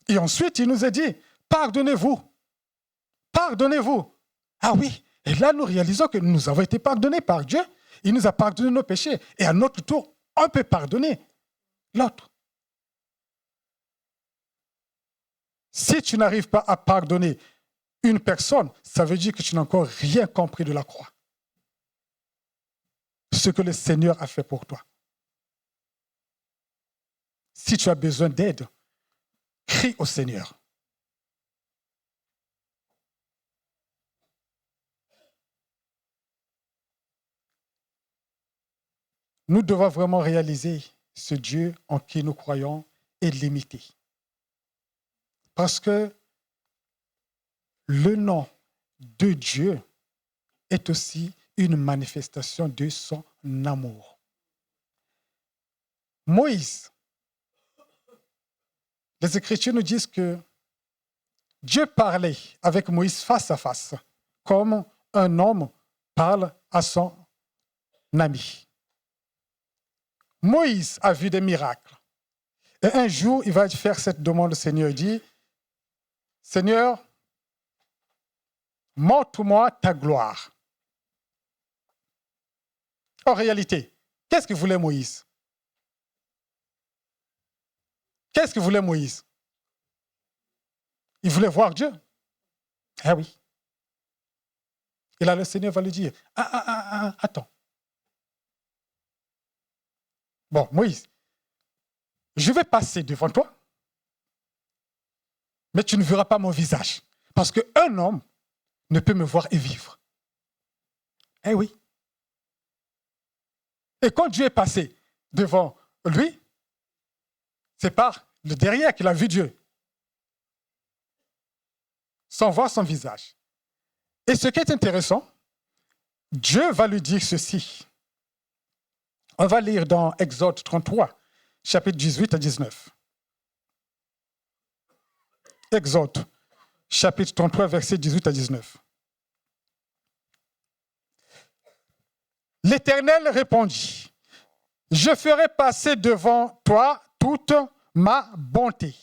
Et ensuite, il nous a dit, pardonnez-vous. Pardonnez-vous. Ah oui, et là, nous réalisons que nous avons été pardonnés par Dieu. Il nous a pardonné nos péchés. Et à notre tour, on peut pardonner l'autre. Si tu n'arrives pas à pardonner une personne, ça veut dire que tu n'as encore rien compris de la croix. Ce que le Seigneur a fait pour toi. Si tu as besoin d'aide, crie au Seigneur. Nous devons vraiment réaliser ce Dieu en qui nous croyons et l'imiter. Parce que le nom de Dieu est aussi une manifestation de son amour. Moïse, les Écritures nous disent que Dieu parlait avec Moïse face à face, comme un homme parle à son ami. Moïse a vu des miracles. Et un jour, il va faire cette demande au Seigneur. Il dit, Seigneur, montre-moi ta gloire. En réalité, qu'est-ce que voulait Moïse? Qu'est-ce que voulait Moïse? Il voulait voir Dieu. Eh oui. Et là, le Seigneur va lui dire, attends. Bon, Moïse, je vais passer devant toi, mais tu ne verras pas mon visage. Parce qu'un homme ne peut me voir et vivre. Eh oui. Et quand Dieu est passé devant lui, c'est par le derrière qu'il a vu Dieu. Sans voir son visage. Et ce qui est intéressant, Dieu va lui dire ceci. On va lire dans Exode 33, chapitre 18 à 19. Exode, chapitre 33, versets 18 à 19. L'Éternel répondit, « Je ferai passer devant toi toute ma bonté,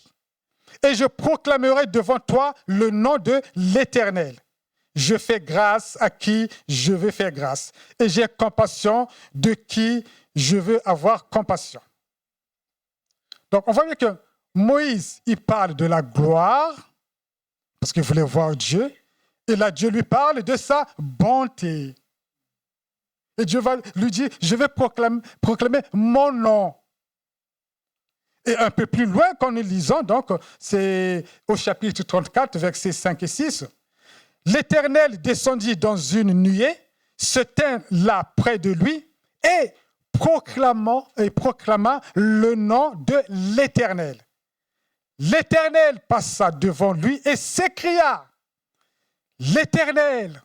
et je proclamerai devant toi le nom de l'Éternel. Je fais grâce à qui je veux faire grâce, et j'ai compassion de qui je veux avoir compassion. » Donc, on voit bien que Moïse, il parle de la gloire, parce qu'il voulait voir Dieu, et là, Dieu lui parle de sa bonté. Et Dieu va lui dire, je vais proclamer mon nom. Et un peu plus loin, quand nous lisons, donc, c'est au chapitre 34, versets 5 et 6, l'Éternel descendit dans une nuée, se tint là près de lui, et proclama le nom de l'Éternel. L'Éternel passa devant lui et s'écria, l'Éternel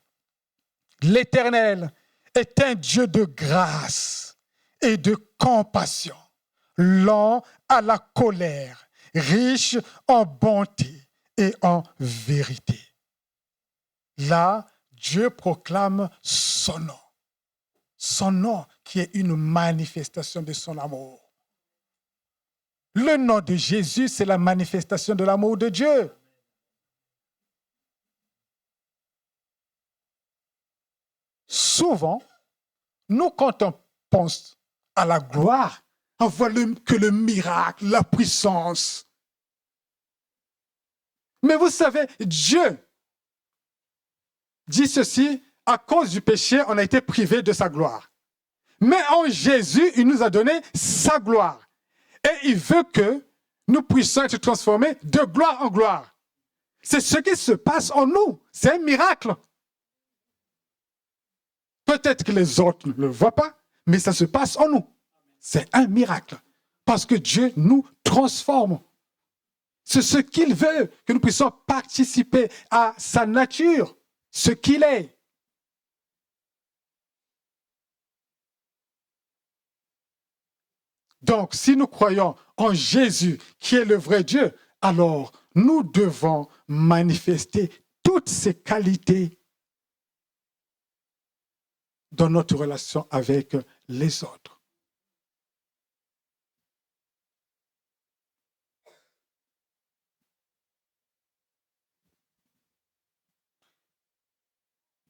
est un Dieu de grâce et de compassion, lent à la colère, riche en bonté et en vérité. Là, Dieu proclame son nom qui est une manifestation de son amour. Le nom de Jésus, c'est la manifestation de l'amour de Dieu. Souvent, nous, quand on pense à la gloire, on voit que le miracle, la puissance. Mais vous savez, Dieu dit ceci, à cause du péché, on a été privé de sa gloire. Mais en Jésus, il nous a donné sa gloire. Et il veut que nous puissions être transformés de gloire en gloire. C'est ce qui se passe en nous. C'est un miracle. Peut-être que les autres ne le voient pas, mais ça se passe en nous. C'est un miracle. Parce que Dieu nous transforme. C'est ce qu'il veut, que nous puissions participer à sa nature, ce qu'il est. Donc, si nous croyons en Jésus, qui est le vrai Dieu, alors nous devons manifester toutes ces qualités dans notre relation avec les autres.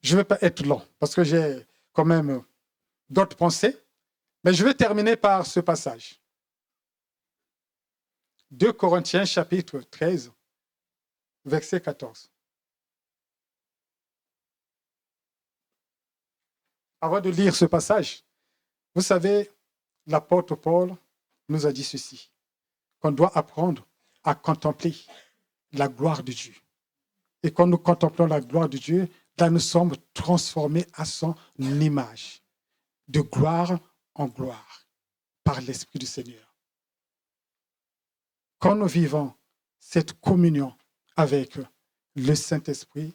Je ne vais pas être long, parce que j'ai quand même d'autres pensées, mais je vais terminer par ce passage. 2 Corinthiens chapitre 13, verset 14. Avant de lire ce passage, vous savez, l'apôtre Paul nous a dit ceci, qu'on doit apprendre à contempler la gloire de Dieu. Et quand nous contemplons la gloire de Dieu, là nous sommes transformés à son image, de gloire en gloire, par l'Esprit du Seigneur. Quand nous vivons cette communion avec le Saint-Esprit,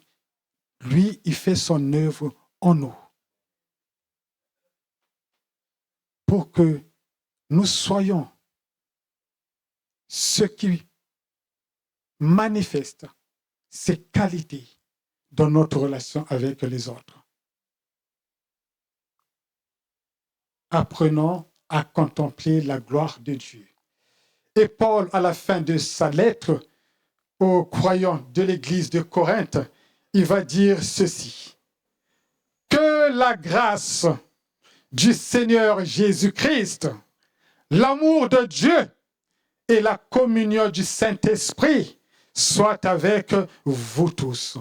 lui, il fait son œuvre en nous. Pour que nous soyons ceux qui manifestent ces qualités dans notre relation avec les autres. Apprenons à contempler la gloire de Dieu. Et Paul, à la fin de sa lettre aux croyants de l'église de Corinthe, il va dire ceci. Que la grâce du Seigneur Jésus-Christ, l'amour de Dieu et la communion du Saint-Esprit soient avec vous tous.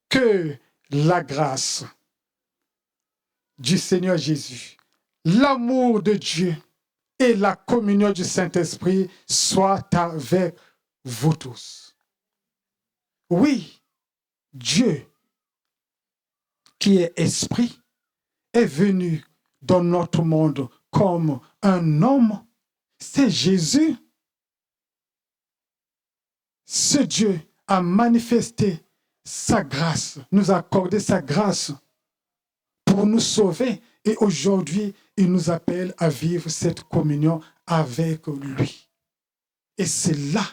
Que la grâce du Seigneur Jésus, l'amour de Dieu et la communion du Saint-Esprit soient avec vous tous. Oui, Dieu, qui est esprit, est venu dans notre monde comme un homme. C'est Jésus. Ce Dieu a manifesté sa grâce, nous a accordé sa grâce pour nous sauver. Et aujourd'hui, il nous appelle à vivre cette communion avec lui. Et c'est là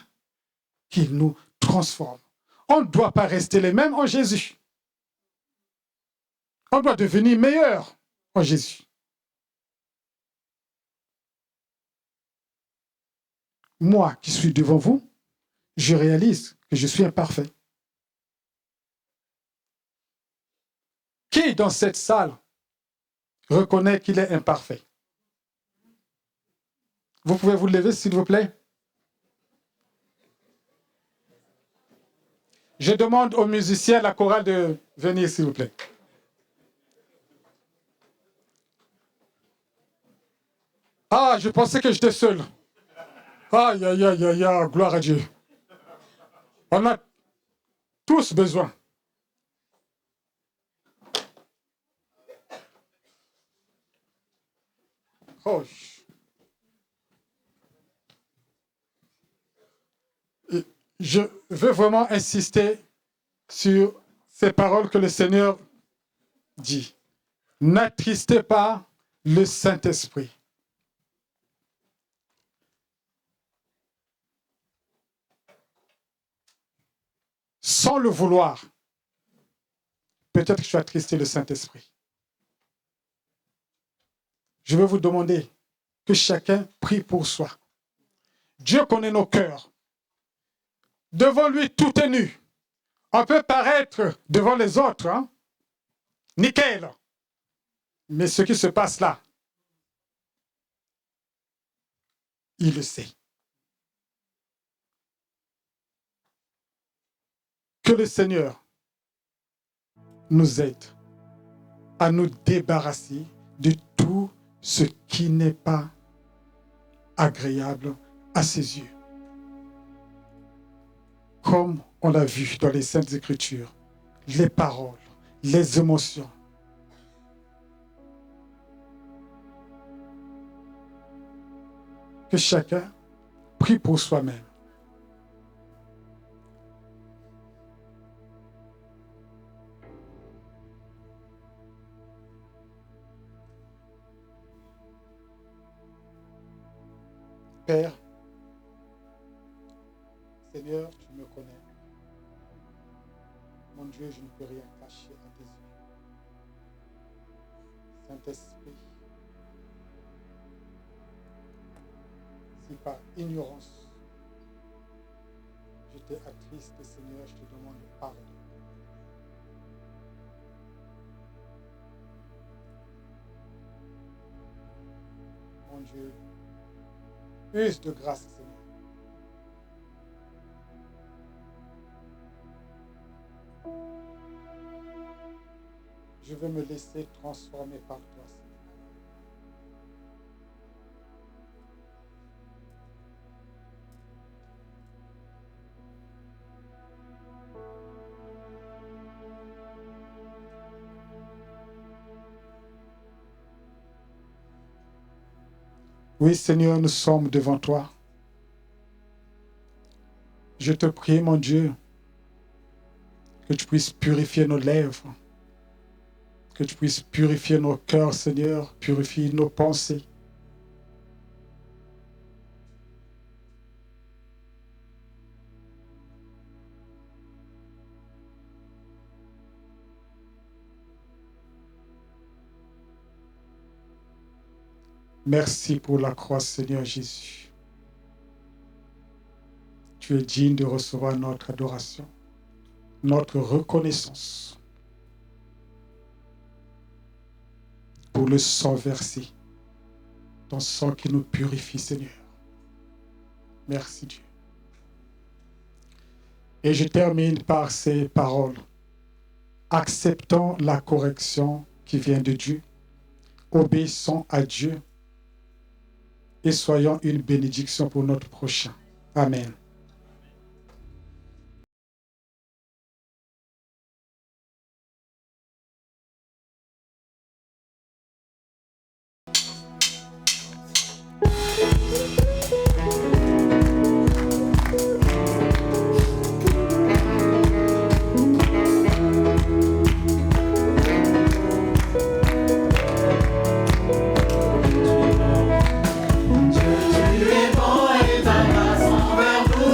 qu'il nous transforme. On ne doit pas rester les mêmes en Jésus. On doit devenir meilleur en Jésus. Moi qui suis devant vous, je réalise que je suis imparfait. Qui dans cette salle reconnaît qu'il est imparfait? Vous pouvez vous lever, s'il vous plaît? Je demande aux musiciens, la chorale, de venir, s'il vous plaît. Ah, je pensais que j'étais seul. Aïe, aïe, aïe, aïe, aïe, gloire à Dieu. On a tous besoin. Oh. Je veux vraiment insister sur ces paroles que le Seigneur dit. N'attristez pas le Saint-Esprit. Sans le vouloir, peut-être que tu as attristé le Saint-Esprit. Je vais vous demander que chacun prie pour soi. Dieu connaît nos cœurs. Devant lui, tout est nu. On peut paraître devant les autres, hein? Nickel. Mais ce qui se passe là, il le sait. Que le Seigneur nous aide à nous débarrasser de tout ce qui n'est pas agréable à ses yeux. Comme on l'a vu dans les Saintes Écritures, les paroles, les émotions. Que chacun prie pour soi-même. Père, Seigneur, tu me connais. Mon Dieu, je ne peux rien cacher à tes yeux. Saint-Esprit, si par ignorance je t'ai attristé, Seigneur, je te demande pardon. Mon Dieu, use de grâce, Seigneur. Je veux me laisser transformer par toi, Seigneur. Oui, Seigneur, nous sommes devant toi. Je te prie, mon Dieu, que tu puisses purifier nos lèvres, que tu puisses purifier nos cœurs, Seigneur, purifier nos pensées. Merci pour la croix, Seigneur Jésus. Tu es digne de recevoir notre adoration, notre reconnaissance pour le sang versé, ton sang qui nous purifie, Seigneur. Merci Dieu. Et je termine par ces paroles. Acceptons la correction qui vient de Dieu, obéissons à Dieu et soyons une bénédiction pour notre prochain. Amen. Tu es bon et ta grâce envers nous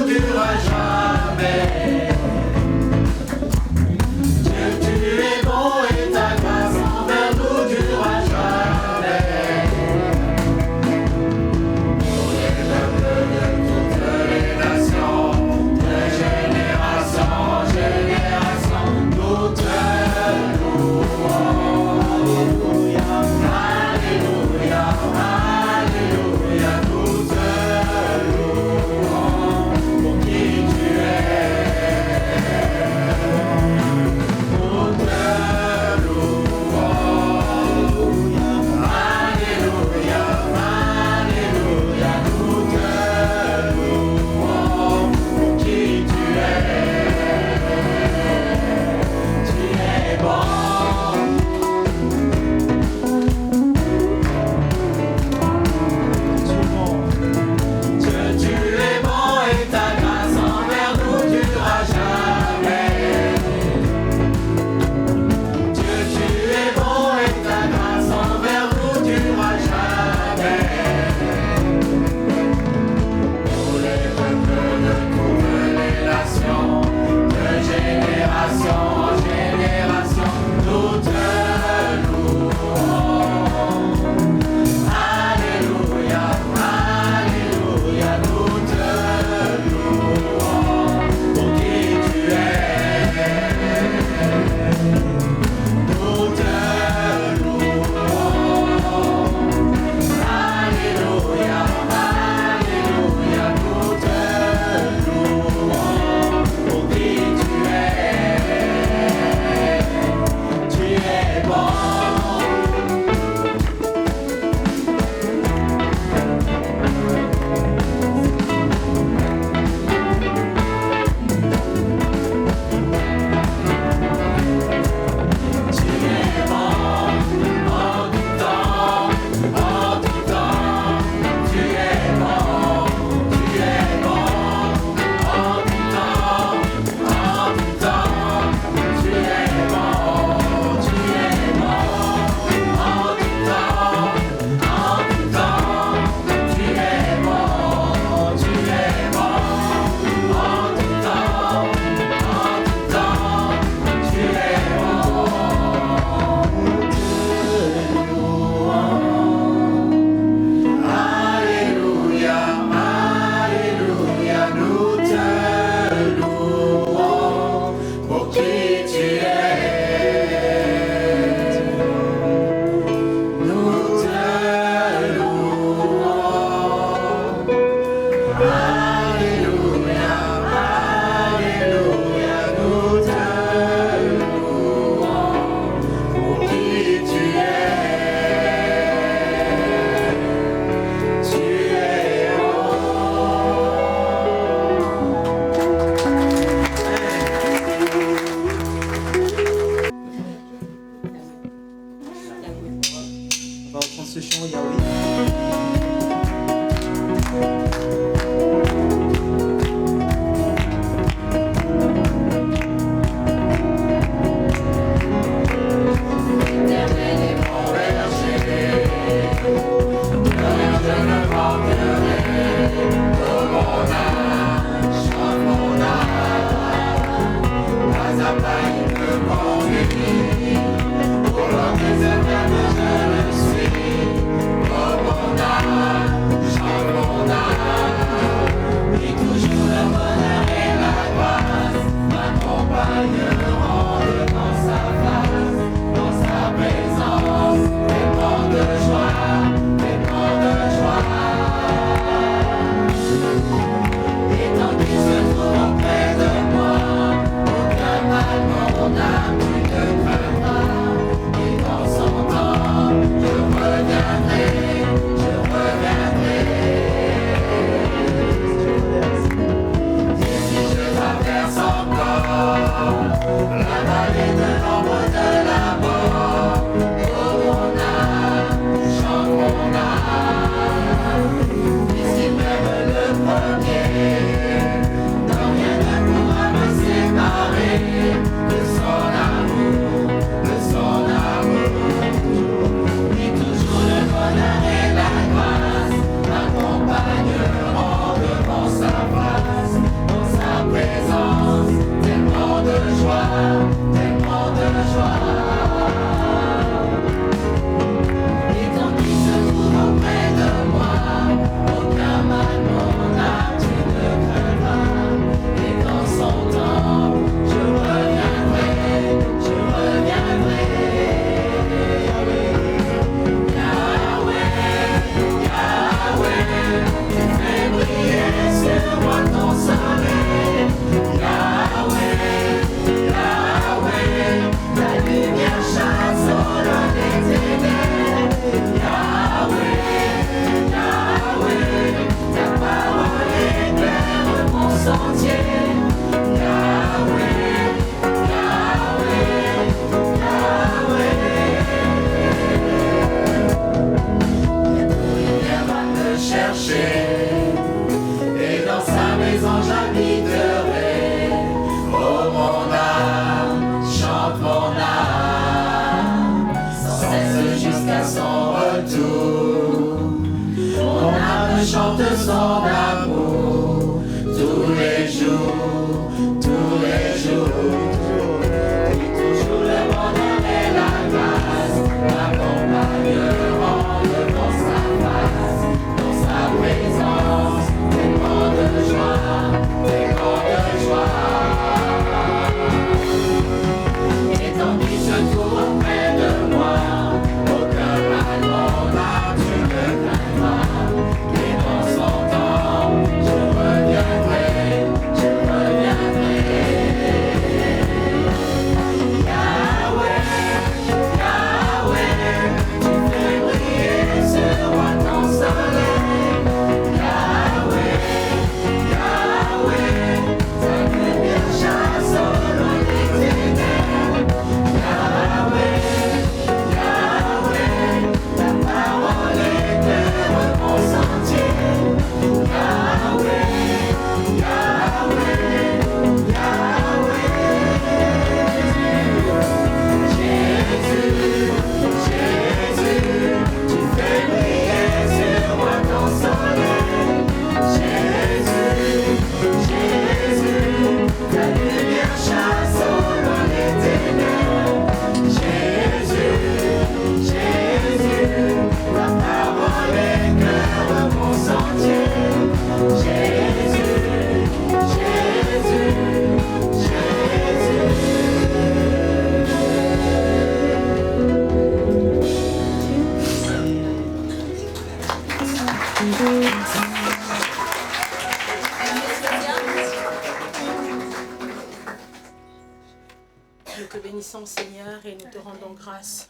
Seigneur, et nous te rendons grâce.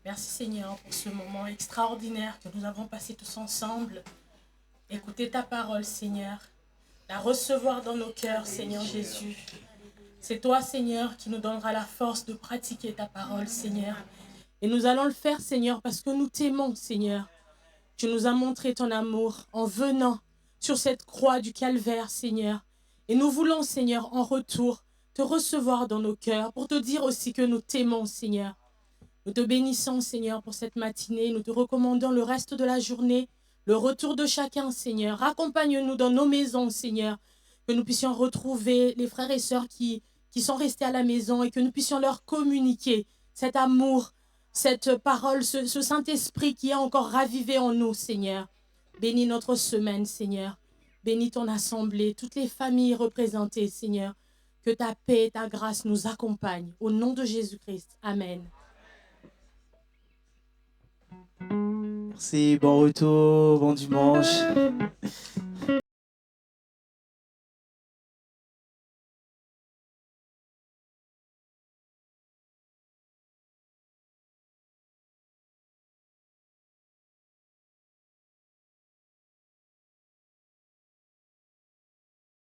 Merci Seigneur pour ce moment extraordinaire que nous avons passé tous ensemble. Écouter ta parole Seigneur, la recevoir dans nos cœurs Seigneur Jésus. C'est toi Seigneur qui nous donnera la force de pratiquer ta parole Seigneur. Et nous allons le faire Seigneur parce que nous t'aimons Seigneur. Tu nous as montré ton amour en venant sur cette croix du calvaire Seigneur. Et nous voulons Seigneur en retour te recevoir dans nos cœurs, pour te dire aussi que nous t'aimons, Seigneur. Nous te bénissons, Seigneur, pour cette matinée. Nous te recommandons le reste de la journée, le retour de chacun, Seigneur. Accompagne-nous dans nos maisons, Seigneur, que nous puissions retrouver les frères et sœurs qui sont restés à la maison et que nous puissions leur communiquer cet amour, cette parole, ce Saint-Esprit qui est encore ravivé en nous, Seigneur. Bénis notre semaine, Seigneur. Bénis ton assemblée, toutes les familles représentées, Seigneur. Que ta paix et ta grâce nous accompagnent. Au nom de Jésus-Christ. Amen. Merci, bon retour, bon dimanche.